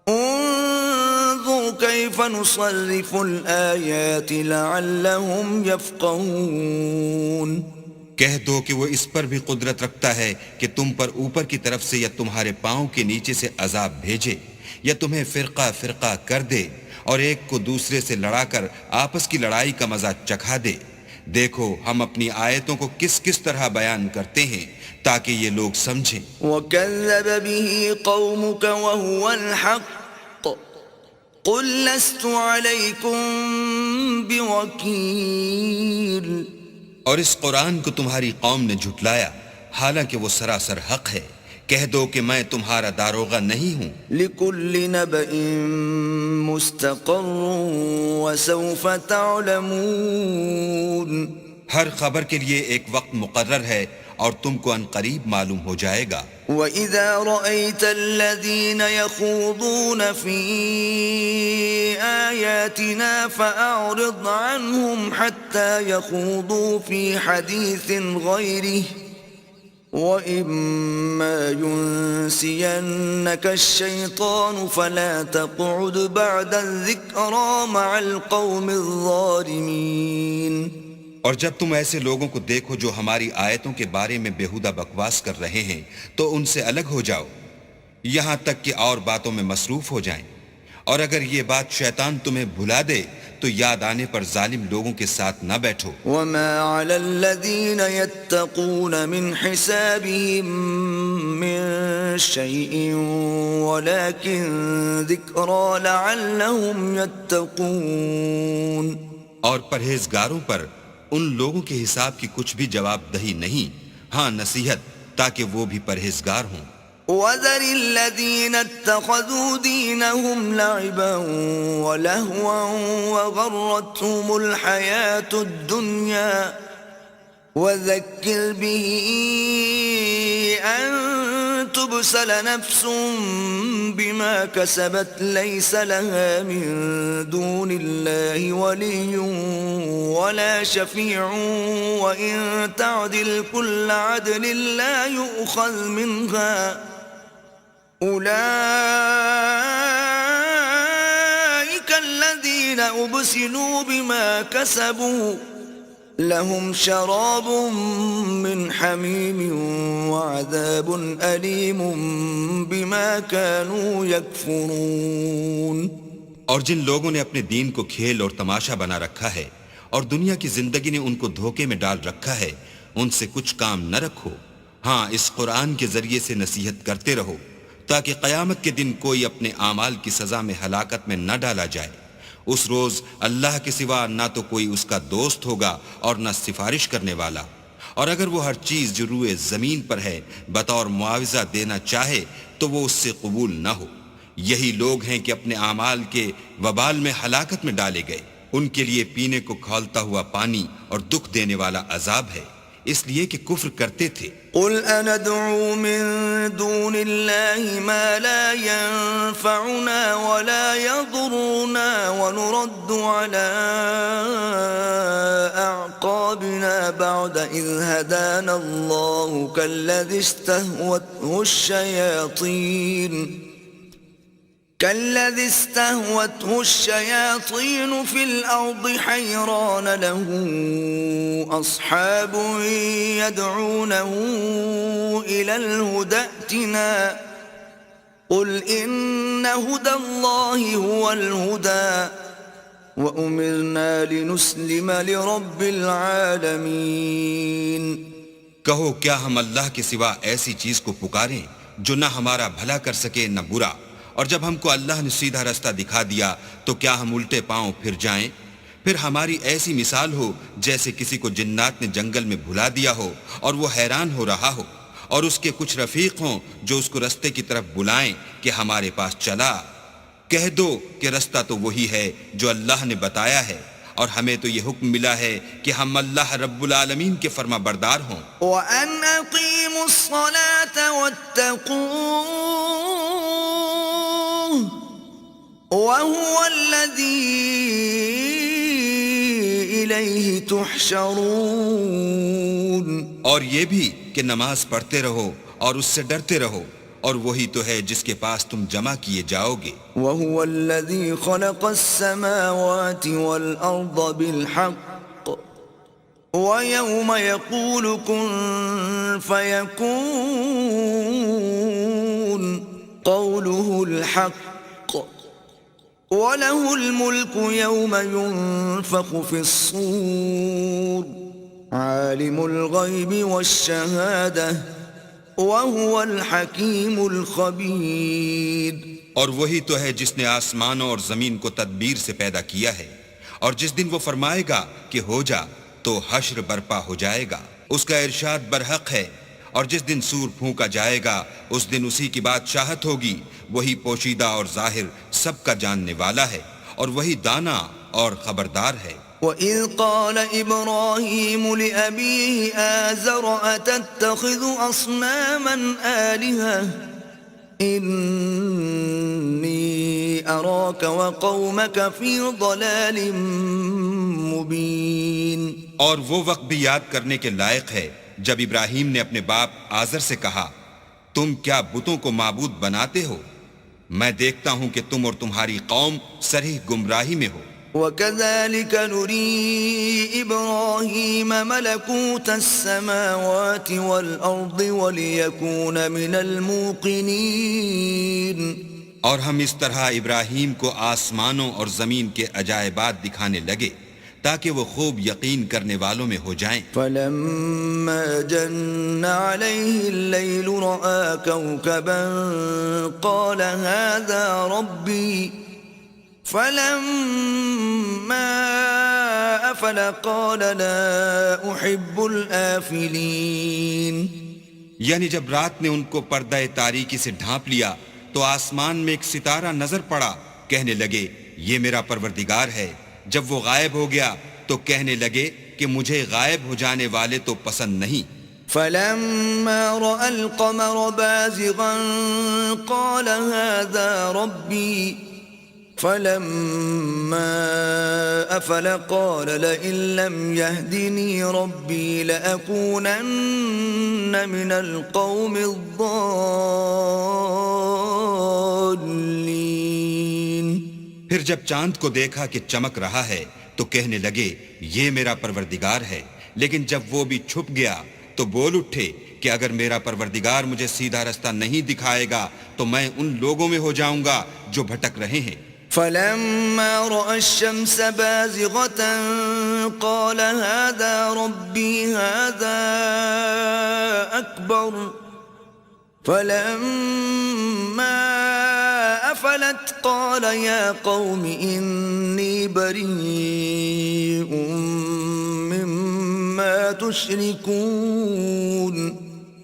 انظر كيف نصرف الآيات لعلهم يفقهون. کہہ دو کہ وہ اس پر بھی قدرت رکھتا ہے کہ تم پر اوپر کی طرف سے یا تمہارے پاؤں کے نیچے سے عذاب بھیجے یا تمہیں فرقہ فرقہ کر دے اور ایک کو دوسرے سے لڑا کر آپس کی لڑائی کا مزہ چکھا دے. دیکھو ہم اپنی آیتوں کو کس کس طرح بیان کرتے ہیں تاکہ یہ لوگ سمجھیں. وَكَذَّبَ بِهِ قَوْمُكَ وَهُوَ الْحَقُّ قُلْ لَسْتُ عَلَيْكُمْ بِوَكِيلٍ. اور اس قرآن کو تمہاری قوم نے جھٹلایا حالانکہ وہ سراسر حق ہے. کہہ دو کہ میں تمہارا داروغہ نہیں ہوں. لِكُلِّ نَبَإٍ مُسْتَقَرٌّ وَسَوْفَ تَعْلَمُونَ. ہر خبر کے لیے ایک وقت مقرر ہے اور تم کو ان قریب معلوم ہو جائے گا. وَإِذَا رَأَيْتَ الَّذِينَ يَخُوضُونَ فِي آيَاتِنَا فَأَعْرِضْ عَنْهُمْ حَتَّى يَخُوضُوا فِي حَدِيثٍ غَيْرِهِ وَإِمَّا يُنْسِيَنَّكَ الشَّيْطَانُ فَلَا تَقْعُدْ بَعْدَ الذِّكْرَى مَعَ الْقَوْمِ الظَّالِمِينَ. اور جب تم ایسے لوگوں کو دیکھو جو ہماری آیتوں کے بارے میں بیہودہ بکواس کر رہے ہیں تو ان سے الگ ہو جاؤ یہاں تک کہ اور باتوں میں مصروف ہو جائیں. اور اگر یہ بات شیطان تمہیں بھلا دے تو یاد آنے پر ظالم لوگوں کے ساتھ نہ بیٹھو. وَمَا عَلَى الَّذِينَ يَتَّقُونَ مِنْ حِسَابِهِمْ مِنْ شَيْءٍ وَلَكِنْ ذِكْرَى لَعَلَّهُمْ يَتَّقُونَ. اور پرہیزگاروں پر ان لوگوں کے حساب کی کچھ بھی جواب دہی نہیں، ہاں نصیحت تاکہ وہ بھی پرہیزگار ہوں. وَذَرِ الَّذِينَ اتَّخَذُوا دِينَهُمْ لَعِبًا وَلَهْوًا وَغَرَّتْهُمُ الْحَيَاةُ الدُّنْيَا وَذَكِّرْ بِهِ أَن تُبْسَلَ نَفْسٌ بِمَا كَسَبَتْ لَيْسَ لَهَا مِن دُونِ اللَّهِ وَلِيٌّ وَلَا شَفِيعٌ وَإِن تَعْدِلْ كُلَّ عَدْلٍ لَّا يُؤْخَذْ مِنْهَا أُولَئِكَ الَّذِينَ أُبْسِلُوا بِمَا كَسَبُوا لهم شراب من حميم وعذاب أليم بما كانوا يكفرون. اور جن لوگوں نے اپنے دین کو کھیل اور تماشا بنا رکھا ہے اور دنیا کی زندگی نے ان کو دھوکے میں ڈال رکھا ہے ان سے کچھ کام نہ رکھو. ہاں اس قرآن کے ذریعے سے نصیحت کرتے رہو تاکہ قیامت کے دن کوئی اپنے اعمال کی سزا میں ہلاکت میں نہ ڈالا جائے. اس روز اللہ کے سوا نہ تو کوئی اس کا دوست ہوگا اور نہ سفارش کرنے والا. اور اگر وہ ہر چیز جو روئے زمین پر ہے بطور معاوضہ دینا چاہے تو وہ اس سے قبول نہ ہو. یہی لوگ ہیں کہ اپنے اعمال کے وبال میں ہلاکت میں ڈالے گئے. ان کے لیے پینے کو کھولتا ہوا پانی اور دکھ دینے والا عذاب ہے. اس لیے کہ کفر کرتے تھے۔ قل أندعو من دون الله ما لا ينفعنا ولا يضرنا ونرد على أعقابنا بعد إذ هدانا الله كالذي استهوته الشياطين في الأرض حيران له أصحاب يدعونه إلى الهدى ائتنا قل إن هدى الله هو الهدى وأمرنا لنسلم لرب العالمين۔ کہو کیا ہم اللہ کے سوا ایسی چیز کو پکاریں جو نہ ہمارا بھلا کر سکے نہ برا، اور جب ہم کو اللہ نے سیدھا رستہ دکھا دیا تو کیا ہم الٹے پاؤں پھر جائیں؟ پھر ہماری ایسی مثال ہو جیسے کسی کو جنات نے جنگل میں بھلا دیا ہو اور وہ حیران ہو رہا ہو، اور اس کے کچھ رفیق ہوں جو اس کو رستے کی طرف بلائیں کہ ہمارے پاس چلا۔ کہہ دو کہ رستہ تو وہی ہے جو اللہ نے بتایا ہے، اور ہمیں تو یہ حکم ملا ہے کہ ہم اللہ رب العالمین کے فرما بردار ہوں۔ وَأَنْ أَقِيمُوا الصَّلَاةَ وَاتَّقُوهُ وَهُوَ الَّذِي إِلَيْهِ تُحْشَرُونَ۔ اور یہ بھی کہ نماز پڑھتے رہو اور اس سے ڈرتے رہو، اور وہی تو ہے جس کے پاس تم جمع کیے جاؤ گے۔ وَهُوَ الَّذِي خَلَقَ السَّمَاوَاتِ وَالْأَرْضَ بِالْحَقِّ وَيَوْمَ يَقُولُ كُن فَيَكُونُ قَوْلُهُ الْحَقُّ وَلَهُ الْمُلْكُ يَوْمَ يُنفَخُ فِي الصُّورِ عَالِمُ الْغَيْبِ وَالشَّهَادَةِ وَهُوَ الْحَكِيمُ الْخَبِيرُ۔ اور وہی تو ہے جس نے آسمانوں اور زمین کو تدبیر سے پیدا کیا ہے، اور جس دن وہ فرمائے گا کہ ہو جا تو حشر برپا ہو جائے گا، اس کا ارشاد برحق ہے۔ اور جس دن سور پھونکا جائے گا اس دن اسی کی بادشاہت ہوگی، وہی پوشیدہ اور ظاہر سب کا جاننے والا ہے، اور وہی دانا اور خبردار ہے۔ وَإِذْ قَالَ إِبْرَاهِيمُ لِأَبِيهِ آزَرَ أَتَتَّخِذُ أَصْنَامًا آلِهَةً إِنِّي أَرَاكَ وَقَوْمَكَ فِي ضَلَالٍ مُبِينٍ۔ اور وہ وقت بھی یاد کرنے کے لائق ہے جب ابراہیم نے اپنے باپ آزر سے کہا، تم کیا بتوں کو معبود بناتے ہو؟ میں دیکھتا ہوں کہ تم اور تمہاری قوم صریح گمراہی میں ہو۔ وَكَذَلِكَ نُرِي إِبْرَاهِيمَ مَلَكُوتَ السَّمَاوَاتِ وَالْأَرْضِ وَلِيَكُونَ مِنَ الْمُوقِنِينَ۔ اور ہم اس طرح ابراہیم کو آسمانوں اور زمین کے عجائبات دکھانے لگے تاکہ وہ خوب یقین کرنے والوں میں ہو جائیں۔ فَلَمَّا جَنَّ عَلَيْهِ اللَّيْلُ رَأَى كَوْكَبًا قَالَ هَذَا رَبِّي فَلَمَّا أَفَلَ قَالَ لَا أُحِبُّ الْآفِلِينَ۔ یعنی جب رات نے ان کو پردہ تاریکی سے ڈھانپ لیا تو آسمان میں ایک ستارہ نظر پڑا، کہنے لگے یہ میرا پروردگار ہے۔ جب وہ غائب ہو گیا تو کہنے لگے کہ مجھے غائب ہو جانے والے تو پسند نہیں۔ فَلَمَّا رَأَى الْقَمَرَ بَازِغًا قَالَ هَذَا رَبِّي فَلَمَّا أَفَلَ قَالَ لَئِن لَّمْ يَهْدِنِي رَبِّي لَأَكُونَنَّ مِنَ الْقَوْمِ الضَّالِّينَ۔ پھر جب چاند کو دیکھا کہ چمک رہا ہے تو کہنے لگے یہ میرا پروردگار ہے، لیکن جب وہ بھی چھپ گیا تو بول اٹھے کہ اگر میرا پروردگار مجھے سیدھا رستہ نہیں دکھائے گا تو میں ان لوگوں میں ہو جاؤں گا جو بھٹک رہے ہیں۔ فَلَمَّا رَأَى الشَّمْسَ بَازِغَةً قَالَ هَذَا رَبِّي هَذَا أَكْبَرُ فَلَمَّا أَفَلَتْ قَالَ يَا قَوْمِ إِنِّي بَرِيءٌ مِّمَّا تُشْرِكُونَ۔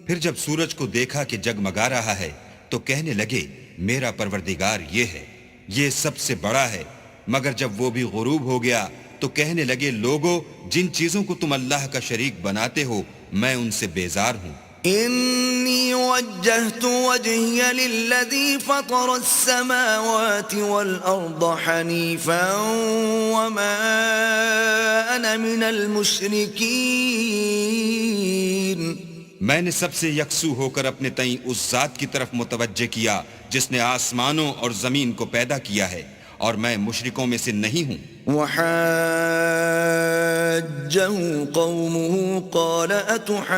پھر جب سورج کو دیکھا کہ جگمگا رہا ہے تو کہنے لگے میرا پروردگار یہ ہے، یہ سب سے بڑا ہے۔ مگر جب وہ بھی غروب ہو گیا تو کہنے لگے لوگو جن چیزوں کو تم اللہ کا شریک بناتے ہو میں ان سے بیزار ہوں۔ إني وجهت وجهي للذي فطر السماوات والأرض حنيفا وما أنا من المشركين۔ میں نے سب سے یکسو ہو کر اپنے تئیں اس ذات کی طرف متوجہ کیا جس نے آسمانوں اور زمین کو پیدا کیا ہے، اور میں مشرکوں میں سے نہیں ہوں۔ وحاجه قومه قال أتحاجوني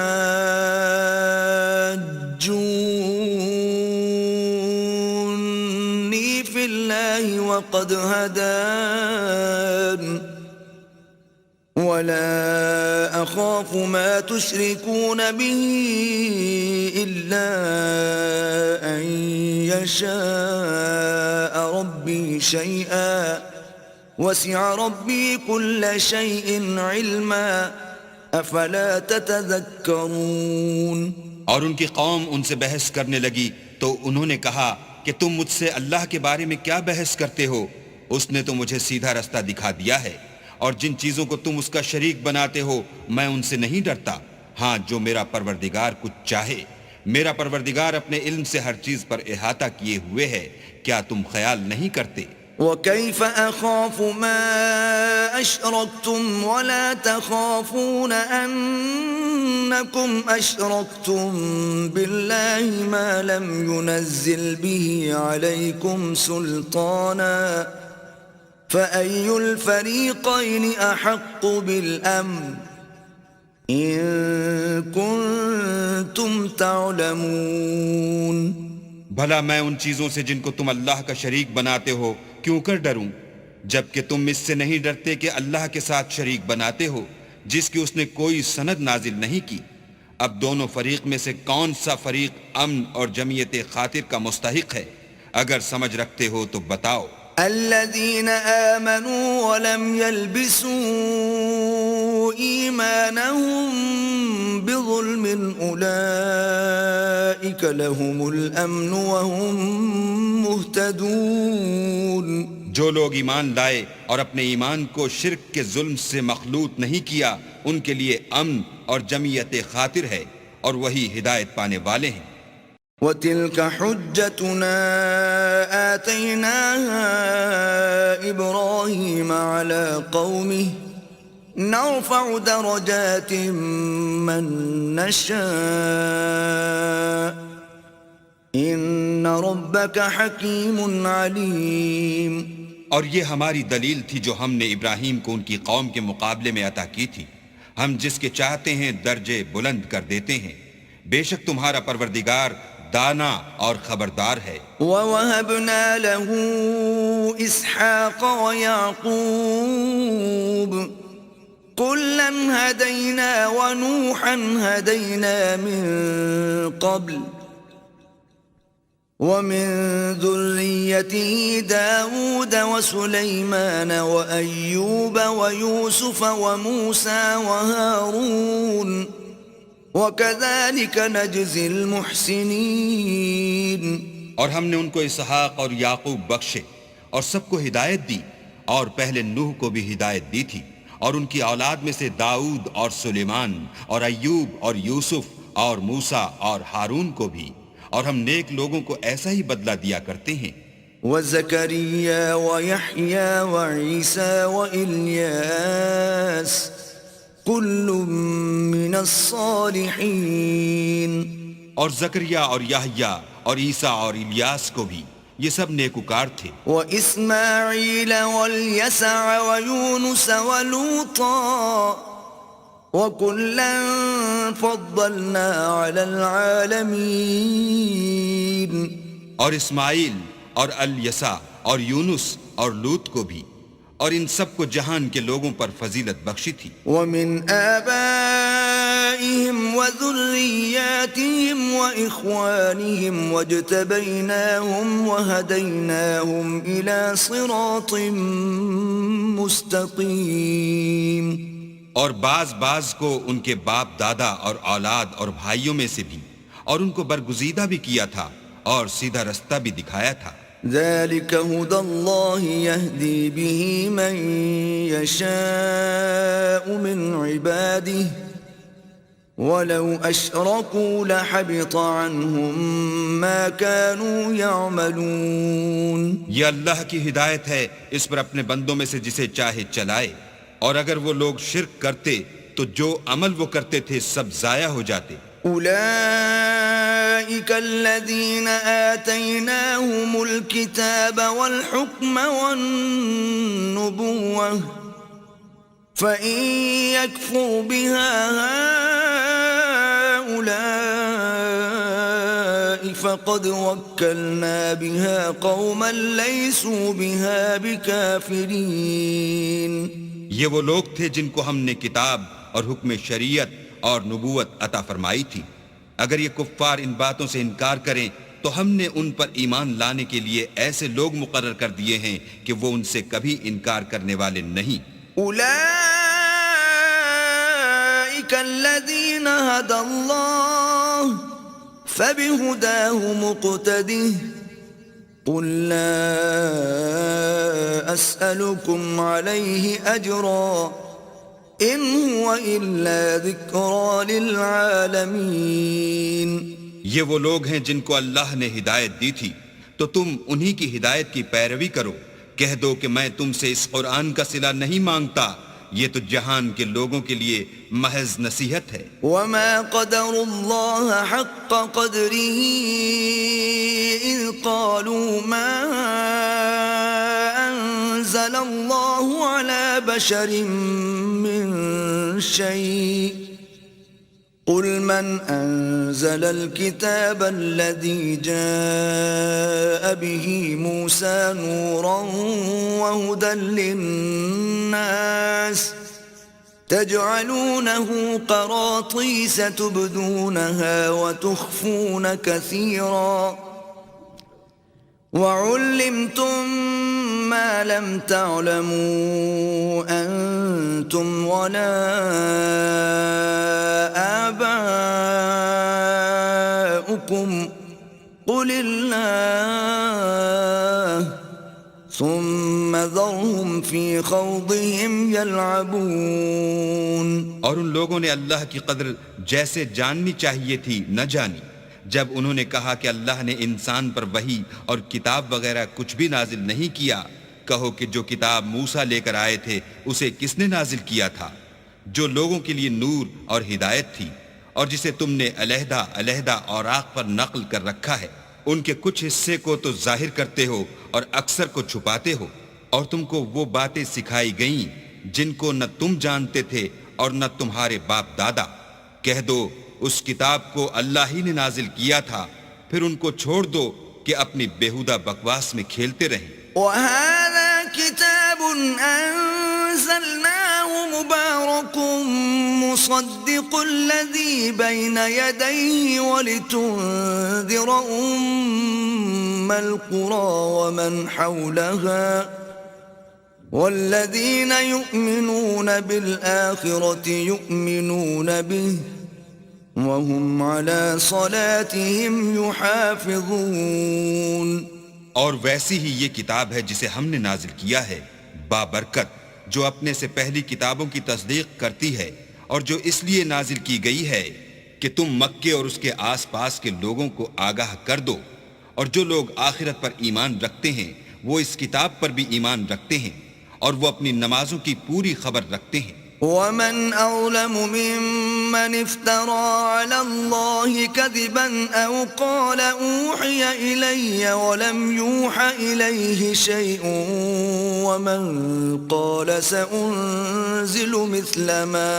في الله وقد هدان ولا أخاف ما تشركون به إلا أن يشاء ربي شيئا وسع ربي كل شيء علما افلا تتذكرون۔ اور ان کی قوم ان سے بحث کرنے لگی تو انہوں نے کہا کہ تم مجھ سے اللہ کے بارے میں کیا بحث کرتے ہو؟ اس نے تو مجھے سیدھا رستہ دکھا دیا ہے، اور جن چیزوں کو تم اس کا شریک بناتے ہو میں ان سے نہیں ڈرتا۔ ہاں، جو میرا پروردگار کچھ چاہے، میرا پروردگار اپنے علم سے ہر چیز پر احاطہ کیے ہوئے ہے، کیا تم خیال نہیں کرتے؟ وكيف أخاف ما أشركتم ولا تخافون أنكم أشركتم بالله ما لم ينزل به عليكم سلطانا فأي الفريقين أحق بالأمن إن كنتم تعلمون۔ بھلا میں ان چیزوں سے جن کو تم اللہ کا شریک بناتے ہو کیوں کر ڈروں، جبکہ تم اس سے نہیں ڈرتے کہ اللہ کے ساتھ شریک بناتے ہو جس کی اس نے کوئی سند نازل نہیں کی۔ اب دونوں فریق میں سے کون سا فریق امن اور جمعیت خاطر کا مستحق ہے؟ اگر سمجھ رکھتے ہو تو بتاؤ۔ الذين آمنوا ولم يلبسوا إيمانهم بظلم أولئك لهم الأمن وهم مهتدون۔ جو لوگ ایمان لائے اور اپنے ایمان کو شرک کے ظلم سے مخلوط نہیں کیا، ان کے لیے امن اور جمعیت خاطر ہے، اور وہی ہدایت پانے والے ہیں۔ وَتِلْكَ حُجَّتُنَا آتَيْنَاهَا إِبْرَاهِيمَ عَلَى قَوْمِهِ نَرْفَعُ دَرَجَاتٍ مَّن نَّشَاءُ إِنَّ رَبَّكَ حَكِيمٌ عَلِيمٌ۔ اور یہ ہماری دلیل تھی جو ہم نے ابراہیم کو ان کی قوم کے مقابلے میں عطا کی تھی، ہم جس کے چاہتے ہیں درجے بلند کر دیتے ہیں، بے شک تمہارا پروردگار دانا اور خبردار ہے۔ وَوَهَبْنَا لَهُ إِسْحَاقَ وَيَعْقُوبَ كُلًّا هَدَيْنَا وَنُوحًا هَدَيْنَا مِن قَبْلُ وَمِن ذُرِّيَّتِهِ دَاوُودَ وَسُلَيْمَانَ وَأَيُّوبَ وَيُوسُفَ وَمُوسَى وَهَارُونَ وَكَذَلِكَ نَجْزِي الْمُحْسِنِينَ۔ اور ہم نے ان کو اسحاق اور یعقوب بخشے اور سب کو ہدایت دی، اور پہلے نوح کو بھی ہدایت دی تھی، اور ان کی اولاد میں سے داؤد اور سلیمان اور ایوب اور یوسف اور موسیٰ اور ہارون کو بھی، اور ہم نیک لوگوں کو ایسا ہی بدلہ دیا کرتے ہیں۔ وَزَكَرِيَّا وَيَحْيَا وَعِيسَى وَإِلْيَاسَ كُلٌّ مِّنَ الصَّالِحِينَ۔ اور زکریا اور یحییٰ اور عیسیٰ اور الیاس کو بھی، یہ سب نیکوکار تھے۔ وَإِسْمَاعِيلَ وَالْيَسَعَ وَيُونُسَ وَلُوطًا وَكُلًّا فَضَّلْنَا عَلَى الْعَالَمِينَ۔ اور اسماعیل اور الیسع اور یونس اور لوط کو بھی، اور ان سب کو جہان کے لوگوں پر فضیلت بخشی تھی۔ وَمِنْ آبَائِهِمْ وَذُرِّيَّاتِهِمْ وَإِخْوَانِهِمْ وَاجْتَبَيْنَاهُمْ وَهَدَيْنَاهُمْ إِلَى صِرَاطٍ مُسْتَقِيمٍ۔ اور بعض کو ان کے باپ دادا اور اولاد اور بھائیوں میں سے بھی، اور ان کو برگزیدہ بھی کیا تھا اور سیدھا رستہ بھی دکھایا تھا۔ ذَلِكَ هُدَى اللَّهِ يَهْدِي بِهِ مَن يَشَاءُ مِنْ عِبَادِهِ وَلَوْ أَشْرَكُوا لَحَبِطَ عَنْهُمْ مَا كَانُوا يَعْمَلُونَ. یہ اللہ کی ہدایت ہے، اس پر اپنے بندوں میں سے جسے چاہے چلائے، اور اگر وہ لوگ شرک کرتے تو جو عمل وہ کرتے تھے سب ضائع ہو جاتے. أولئك الذين آتيناهم الكتاب والحكم والنبوة فإن يكفر بها هؤلاء فقد وكلنا بها قوما ليسوا بها بكافرين. یہ وہ لوگ تھے جن کو ہم نے کتاب اور حکم شریعت اور نبوت عطا فرمائی تھی. اگر یہ کفار ان باتوں سے انکار کریں تو ہم نے ان پر ایمان لانے کے لیے ایسے لوگ مقرر کر دیے ہیں کہ وہ ان سے کبھی انکار کرنے والے نہیں. اولئک الذین ھدی اللہ فبہداہ مقتدہ قل لا اسألکم علیہ اجرا ان هو الا ذکرى للعالمین. یہ وہ لوگ ہیں جن کو اللہ نے ہدایت دی تھی تو تم انہی کی ہدایت کی پیروی کرو. کہہ دو کہ میں تم سے اس قرآن کا صلہ نہیں مانگتا، یہ تو جہان کے لوگوں کے لیے محض نصیحت ہے. وما قدر اللہ حق قدره اذ قالوا ما انزل اللہ على بشر من شيء قل من انزل الكتاب الذي جاء به موسى نورا وهدى للناس تجعلونه قراطيس تبدونها وتخفون كثيرا وعلمتم ما لم تعلموا أنتم ولا آباؤكم قل الله ثم ذرهم في خوضهم يلعبون. اور ان لوگوں نے اللہ کی قدر جیسے جاننی چاہیے تھی نہ جانی جب انہوں نے کہا کہ اللہ نے انسان پر وحی اور کتاب وغیرہ کچھ بھی نازل نہیں کیا. کہو کہ جو کتاب موسیٰ لے کر آئے تھے اسے کس نے نازل کیا تھا؟ جو لوگوں کے لیے نور اور ہدایت تھی، اور جسے تم نے علیحدہ علیحدہ اوراق پر نقل کر رکھا ہے. ان کے کچھ حصے کو تو ظاہر کرتے ہو اور اکثر کو چھپاتے ہو. اور تم کو وہ باتیں سکھائی گئیں جن کو نہ تم جانتے تھے اور نہ تمہارے باپ دادا. کہہ دو اس کتاب کو اللہ ہی نے نازل کیا تھا، پھر ان کو چھوڑ دو کہ اپنی بیہودہ بکواس میں کھیلتے رہیں. وَهَذَا كِتَابٌ أَنزَلْنَاهُ مُبَارَكٌ مُصَدِّقُ الَّذِي بَيْنَ يَدَيْهِ وَلِتُنذِرَ أُمَّ الْقُرَى وَمَنْ حَوْلَهَا وَالَّذِينَ يُؤْمِنُونَ بِالْآخِرَةِ يُؤْمِنُونَ بِهِ وَهُمْ عَلَى صَلَاتِهِمْ يُحَافِظُونَ. اور ویسی ہی یہ کتاب ہے جسے ہم نے نازل کیا ہے بابرکت، جو اپنے سے پہلی کتابوں کی تصدیق کرتی ہے، اور جو اس لیے نازل کی گئی ہے کہ تم مکے اور اس کے آس پاس کے لوگوں کو آگاہ کر دو. اور جو لوگ آخرت پر ایمان رکھتے ہیں وہ اس کتاب پر بھی ایمان رکھتے ہیں، اور وہ اپنی نمازوں کی پوری خبر رکھتے ہیں. وَمَنْ أَظْلَمُ مِمَّنِ افْتَرَى عَلَى اللَّهِ كَذِبًا أَوْ قَالَ أُوحِيَ إِلَيَّ وَلَمْ يُوحَ إِلَيْهِ شَيْءٌ وَمَنْ قَالَ سَأُنْزِلُ مِثْلَ مَا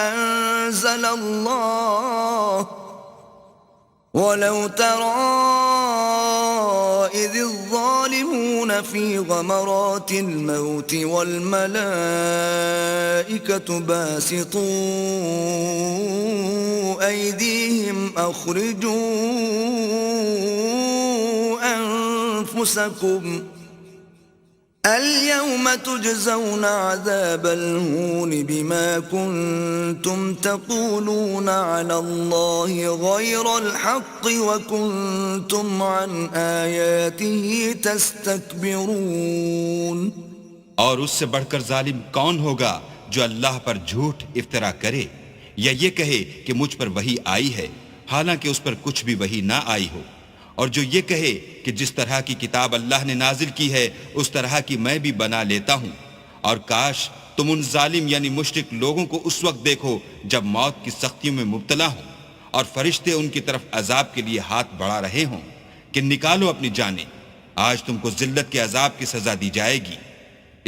أَنزَلَ اللَّهُ وَلَوْ تَرَى إِذِ الظَّالِمُونَ فِي غَمَرَاتِ الْمَوْتِ وَالْمَلَائِكَةُ بَاسِطُو أَيْدِيهِمْ أَخْرِجُوا أَنفُسَكُمْ الْيَوْمَ تُجْزَوْنَ عَذَابَ الْهُونِ بِمَا كُنْتُمْ تَقُولُونَ عَلَى اللَّهِ غَيْرَ الْحَقِّ وَكُنْتُمْ عَنْ آيَاتِهِ تَسْتَكْبِرُونَ. اور اس سے بڑھ کر ظالم کون ہوگا جو اللہ پر جھوٹ افطرا کرے یا یہ کہے کہ مجھ پر وحی آئی ہے حالانکہ اس پر کچھ بھی وحی نہ آئی ہو، اور جو یہ کہے کہ جس طرح کی کتاب اللہ نے نازل کی ہے اس طرح کی میں بھی بنا لیتا ہوں، اور کاش تم ان ظالم یعنی مشرک لوگوں کو اس وقت دیکھو جب موت کی سختیوں میں مبتلا ہوں اور فرشتے ان کی طرف عذاب کے لیے ہاتھ بڑھا رہے ہوں کہ نکالو اپنی جانیں، آج تم کو ذلت کے عذاب کی سزا دی جائے گی،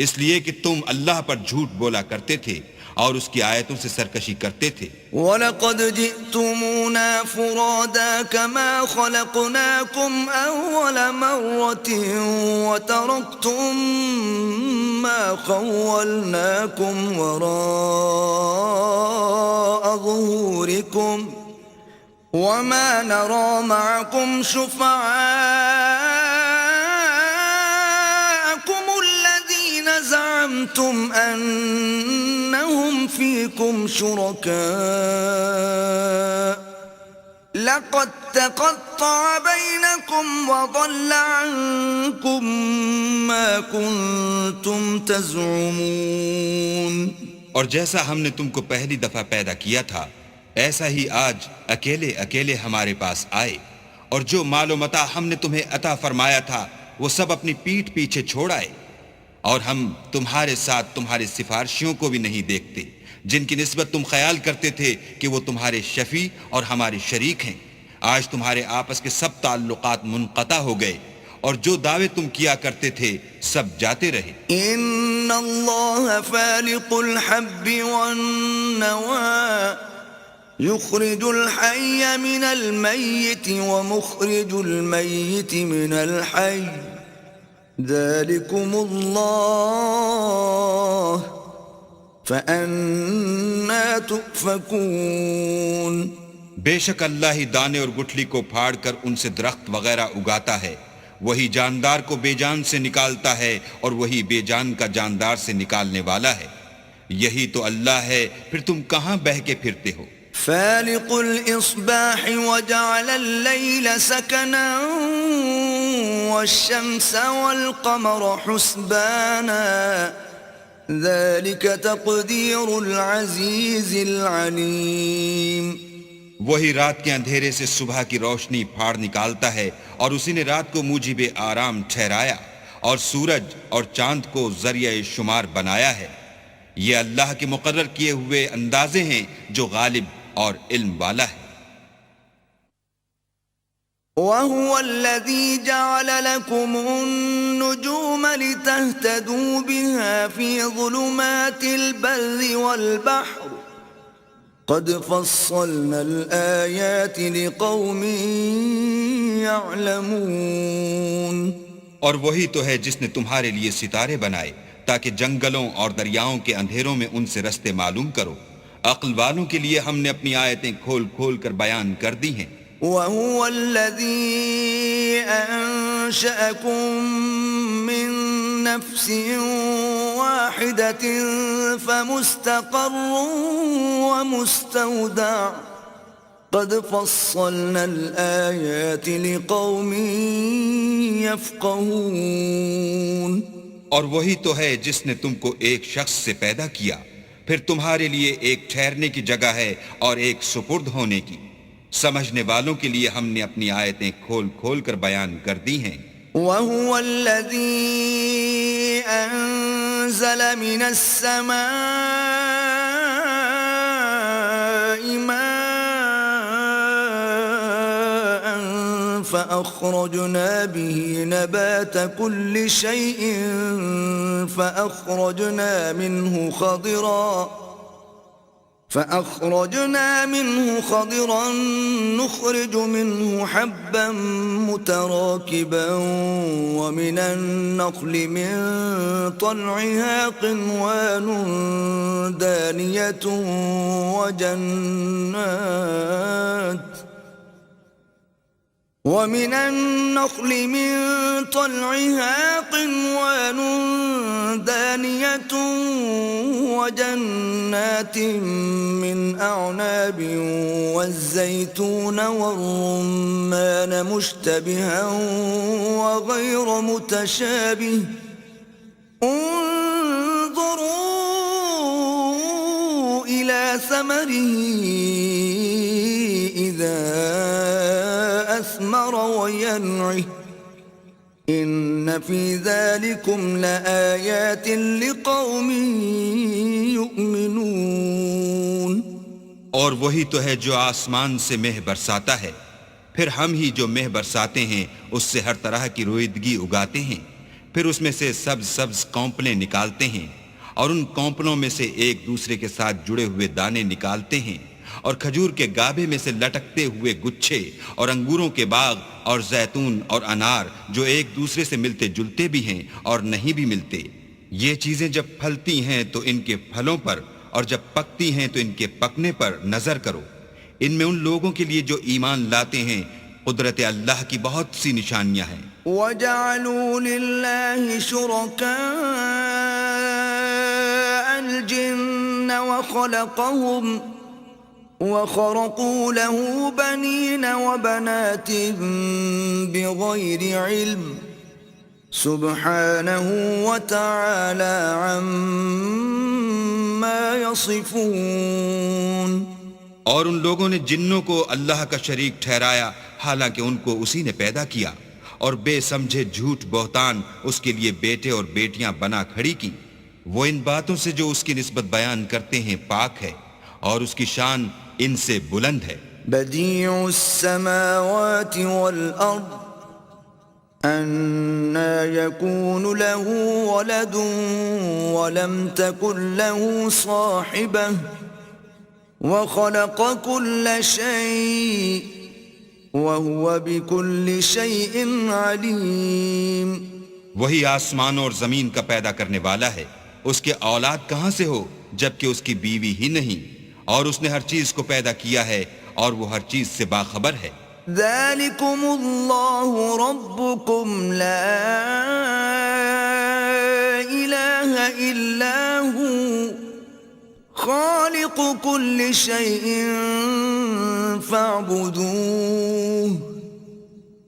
اس لیے کہ تم اللہ پر جھوٹ بولا کرتے تھے اور اس کی آیتوں سے سرکشی کرتے تھے۔ وَلَقَدْ جِئْتُمُونَا فُرَادَا كَمَا خَلَقْنَاكُمْ أَوَّلَ مَرَّةٍ وَتَرَكْتُم مَّا خَوَّلْنَاكُمْ وَرَاءَ ظُهُورِكُمْ وَمَا نَرَىٰ مَعَكُمْ شُفَعَاءَكُمُ الَّذِينَ زَعَمْتُمْ أَنَّهُمْ فِيكُمْ شُرَكَاءُ لَقَدْ تَقَطَّعَ بَيْنَكُمْ وَضَلَّ عَنكُم مَّا كُنتُمْ تَزْعُمُونَ۔ اور جیسا ہم نے تم کو پہلی دفعہ پیدا کیا تھا ایسا ہی آج اکیلے اکیلے ہمارے پاس آئے، اور جو مال و متاع ہم نے تمہیں عطا فرمایا تھا وہ سب اپنی پیٹھ پیچھے چھوڑ آئے، اور ہم تمہارے ساتھ تمہارے سفارشیوں کو بھی نہیں دیکھتے جن کی نسبت تم خیال کرتے تھے کہ وہ تمہارے شفیع اور ہمارے شریک ہیں۔ آج تمہارے آپس کے سب تعلقات منقطع ہو گئے اور جو دعوے تم کیا کرتے تھے سب جاتے رہے۔ ان اللہ فالق الحب والنوى يخرج الحي من الميت ومخرج الميت من الحي ذلكم الله فأنا تؤفكون۔ بے شک اللہ ہی دانے اور گٹھلی کو پھاڑ کر ان سے درخت وغیرہ اگاتا ہے، وہی جاندار کو بے جان سے نکالتا ہے اور وہی بے جان کا جاندار سے نکالنے والا ہے، یہی تو اللہ ہے، پھر تم کہاں بہہ کے پھرتے ہو۔ فالق الإصباح وجعل الليل سكنا والشمس والقمر حسبانا ذلك تقدير العزيز العليم۔ وہی رات کے اندھیرے سے صبح کی روشنی پھاڑ نکالتا ہے اور اسی نے رات کو موجب آرام ٹھہرایا اور سورج اور چاند کو ذریعہ شمار بنایا ہے، یہ اللہ کے مقرر کیے ہوئے اندازے ہیں جو غالب اور علم والا ہے۔ وَهُوَ الَّذِي جَعَلَ لَكُمُ النُّجُومَ لِتَهْتَدُوا بِهَا فِي ظُلُمَاتِ الْبَرِّ وَالْبَحْرِ قَدْ فَصَّلْنَا الْآيَاتِ لِقَوْمٍ يَعْلَمُونَ۔ اور وہی تو ہے جس نے تمہارے لیے ستارے بنائے تاکہ جنگلوں اور دریاؤں کے اندھیروں میں ان سے رستے معلوم کرو، عقل والوں کے لیے ہم نے اپنی آیتیں کھول کھول کر بیان کر دی ہیں۔ وَهُوَ الَّذِي أَنشَأَكُم مِّن نَّفْسٍ وَاحِدَةٍ فَمُسْتَقَرٌّ وَمُسْتَوْدَعٌ قَدْ فَصَّلْنَا الْآيَاتِ لِقَوْمٍ يَفْقَهُونَ۔ اور وہی تو ہے جس نے تم کو ایک شخص سے پیدا کیا، پھر تمہارے لیے ایک ٹھہرنے کی جگہ ہے اور ایک سپرد ہونے کی، سمجھنے والوں کے لیے ہم نے اپنی آیتیں کھول کھول کر بیان کر دی ہیں۔ وَهُوَ الَّذِي أَنزَلَ مِنَ السَّمَاءِ مَاءً فَأَخْرَجْنَا بِهِ نَبَاتَ كُلِّ شَيْءٍ فأخرجنا منه خضرا نخرج منه حبا متراكبا ومن النخل من طلعها قنوان دانية ومن النخل من طلعها قنوان دانية وجنات من أعناب والزيتون والرمان مشتبها وغير متشابه انظروا إلى ثمره ثمره إذا أثمر وينعه إن في ذلكم لآيات لقوم يؤمنون. اور وہی تو ہے جو آسمان سے مہ برساتا ہے، پھر ہم ہی جو مہ برساتے ہیں اس سے ہر طرح کی رویدگی اگاتے ہیں، پھر اس میں سے سبز سبز کونپلیں نکالتے ہیں، اور ان کونپلوں میں سے ایک دوسرے کے ساتھ جڑے ہوئے دانے نکالتے ہیں، اور کھجور کے گابے میں سے لٹکتے ہوئے گچھے، اور انگوروں کے باغ اور زیتون اور انار جو ایک دوسرے سے ملتے جلتے بھی ہیں اور نہیں بھی ملتے. یہ چیزیں جب پھلتی ہیں تو ان کے پھلوں پر، اور جب پکتی ہیں تو ان کے پکنے پر نظر کرو. ان میں ان لوگوں کے لیے جو ایمان لاتے ہیں قدرت اللہ کی بہت سی نشانیاں ہیں. وَجَعَلُوا لِلَّهِ شُرَكَاءَ الْجِنَّ وَخَرَقُوا لَهُ بَنِينَ وَبَنَاتٍ بِغَيْرِ عِلْمٍ سُبْحَانَهُ وَتَعَالَى عَمَّا يَصِفُونَ. اور ان لوگوں نے جنوں کو اللہ کا شریک ٹھہرایا حالانکہ ان کو اسی نے پیدا کیا، اور بے سمجھے جھوٹ بہتان اس کے لیے بیٹے اور بیٹیاں بنا کھڑی کی. وہ ان باتوں سے جو اس کی نسبت بیان کرتے ہیں پاک ہے، اور اس کی شان ان سے بلند ہے. بديع السماوات والأرض أنى يكون له ولد ولم تكن له صاحبة وخلق كل شيء وهو بكل شيء عليم. وہی آسمانوں اور زمین کا پیدا کرنے والا ہے، اس کے اولاد کہاں سے ہو جبکہ اس کی بیوی ہی نہیں، اور اس نے ہر چیز کو پیدا کیا ہے اور وہ ہر چیز سے باخبر ہے. ذلكم الله ربكم لا إله إلا هو خالق كل شيء فاعبدوه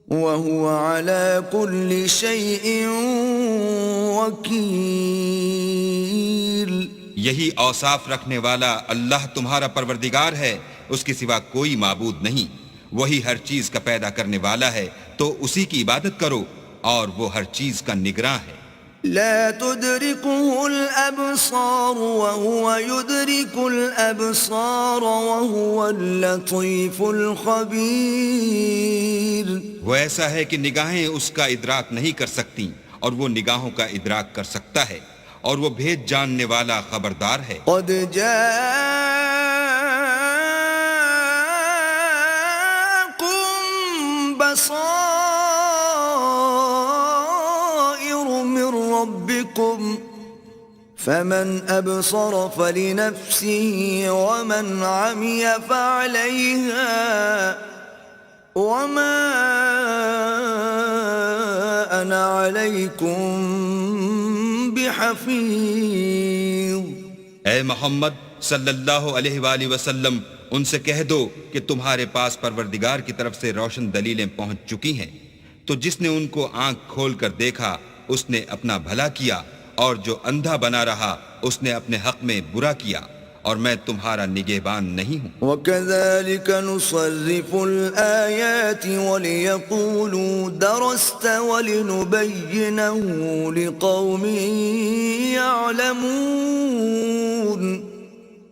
وهو على كل شيء وكيل. یہی اوصاف رکھنے والا اللہ تمہارا پروردگار ہے، اس کے سوا کوئی معبود نہیں. وہی ہر چیز کا پیدا کرنے والا ہے، تو اسی کی عبادت کرو، اور وہ ہر چیز کا نگراں ہے. لا تدركه الأبصار وهو يدرك الأبصار وهو اللطيف الخبير. وہ ایسا ہے کہ نگاہیں اس کا ادراک نہیں کر سکتی، اور وہ نگاہوں کا ادراک کر سکتا ہے، اور وہ بھید جاننے والا خبردار ہے. قد جاءكم بصائر من ربكم فمن أبصر فلنفسه ومن عمي فعليها وما أنا عليكم بحفيظ. اے محمد صلی اللہ علیہ وآلہ وسلم، ان سے کہہ دو کہ تمہارے پاس پروردگار کی طرف سے روشن دلیلیں پہنچ چکی ہیں، تو جس نے ان کو آنکھ کھول کر دیکھا اس نے اپنا بھلا کیا، اور جو اندھا بنا رہا اس نے اپنے حق میں برا کیا، اور میں تمہارا نگہبان نہیں ہوں. وَكَذَلِكَ نُصَرِّفُ الْآيَاتِ وَلِيَقُولُوا دَرَسْتَ وَلِنُبَيِّنَهُ لِقَوْمٍ يَعْلَمُونَ.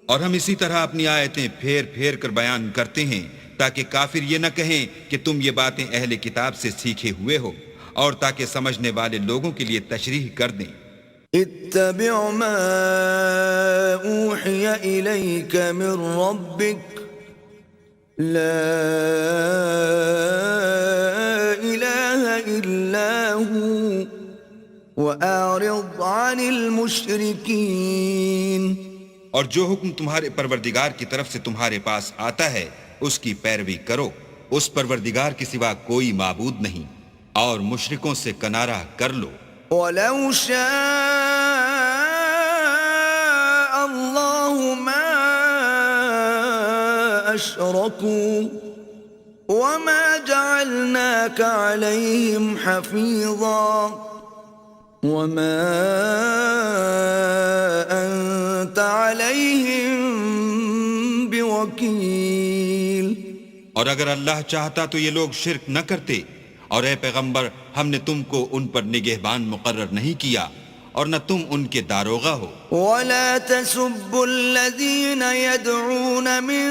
اور ہم اسی طرح اپنی آیتیں پھیر پھیر کر بیان کرتے ہیں تاکہ کافر یہ نہ کہیں کہ تم یہ باتیں اہل کتاب سے سیکھے ہوئے ہو، اور تاکہ سمجھنے والے لوگوں کے لیے تشریح کر دیں. اتبع ما اوحی الیک من ربک لا الہ الا هو واعرض عن المشرکین. اور جو حکم تمہارے پروردگار کی طرف سے تمہارے پاس آتا ہے اس کی پیروی کرو، اس پروردگار کے سوا کوئی معبود نہیں، اور مشرکوں سے کنارہ کر لو. وَلَوْ شَاءَ اللَّهُ مَا أَشْرَكُوا وَمَا جَعَلْنَاكَ عَلَيْهِمْ حَفِيظًا وَمَا أَنْتَ عَلَيْهِمْ وكيل. اور اگر اللہ چاہتا تو یہ لوگ شرک نہ کرتے، اور اے پیغمبر ہم نے تم کو ان پر نگہبان مقرر نہیں کیا اور نہ تم ان کے داروغہ ہو. ولا تسبوا الذين يدعون من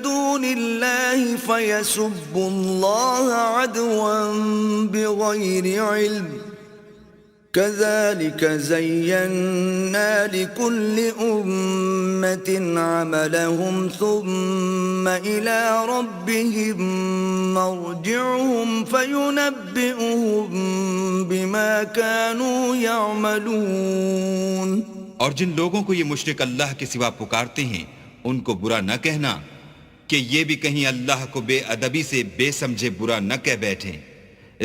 دون الله فيسبوا الله عدوا بغير علم كذلك زينا لكل أمة عملهم ثم إلى ربهم مرجعهم فينبئهم بما كانوا يعملون. اور جن لوگوں کو یہ مشرک اللہ کے سوا پکارتے ہیں ان کو برا نہ کہنا کہ یہ بھی کہیں اللہ کو بے ادبی سے بے سمجھے برا نہ کہہ بیٹھیں.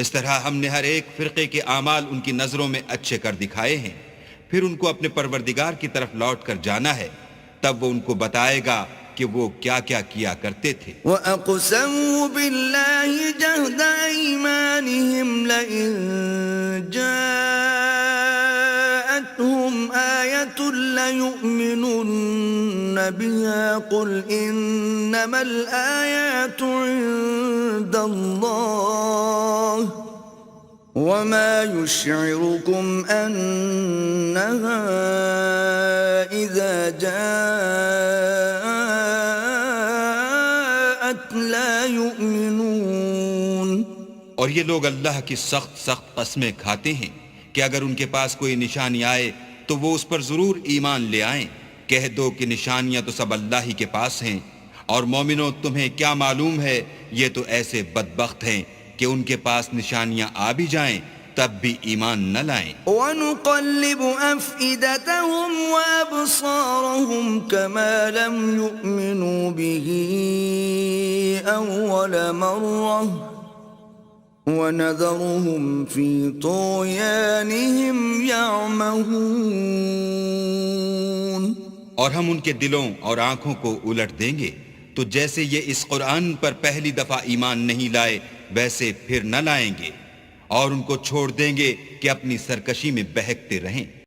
اس طرح ہم نے ہر ایک فرقے کے اعمال ان کی نظروں میں اچھے کر دکھائے ہیں، پھر ان کو اپنے پروردگار کی طرف لوٹ کر جانا ہے، تب وہ ان کو بتائے گا کہ وہ کیا کیا کیا کرتے تھے. وَأَقْسَمُوا بِاللَّهِ جَهْدَ أَيْمَانِهِمْ لَئِن جَاءَتْهُمْ آيَةٌ لَيُؤْمِنُنَّ بِهَا قُلْ إِنَّمَا الْآيَاتُ عِندَ اللَّهِ وَمَا يُشْعِرُكُمْ أَنَّهَا إِذَا جَاءَتْ لَا يُؤْمِنُونَ. اور یہ لوگ اللہ کی سخت قسمیں کھاتے ہیں کہ اگر ان کے پاس کوئی نشانی آئے تو وہ اس پر ضرور ایمان لے آئیں. کہہ دو کہ نشانیاں تو سب اللہ ہی کے پاس ہیں، اور مومنوں تمہیں کیا معلوم ہے یہ تو ایسے بدبخت ہیں کہ ان کے پاس نشانیاں آ بھی جائیں تب بھی ایمان نہ لائیں. وَنُقَلِّبُ أَفْئِدَتَهُمْ وَأَبْصَارَهُمْ كَمَا لَمْ يُؤْمِنُوا بِهِ أَوَّلَ مَرَّةٍ وَنَذَرُهُمْ فِي طُغْيَانِهِمْ يَعْمَهُونَ. اور ہم ان کے دلوں اور آنکھوں کو الٹ دیں گے تو جیسے یہ اس قرآن پر پہلی دفعہ ایمان نہیں لائے ویسے پھر نہ لائیں گے، اور ان کو چھوڑ دیں گے کہ اپنی سرکشی میں بہکتے رہیں.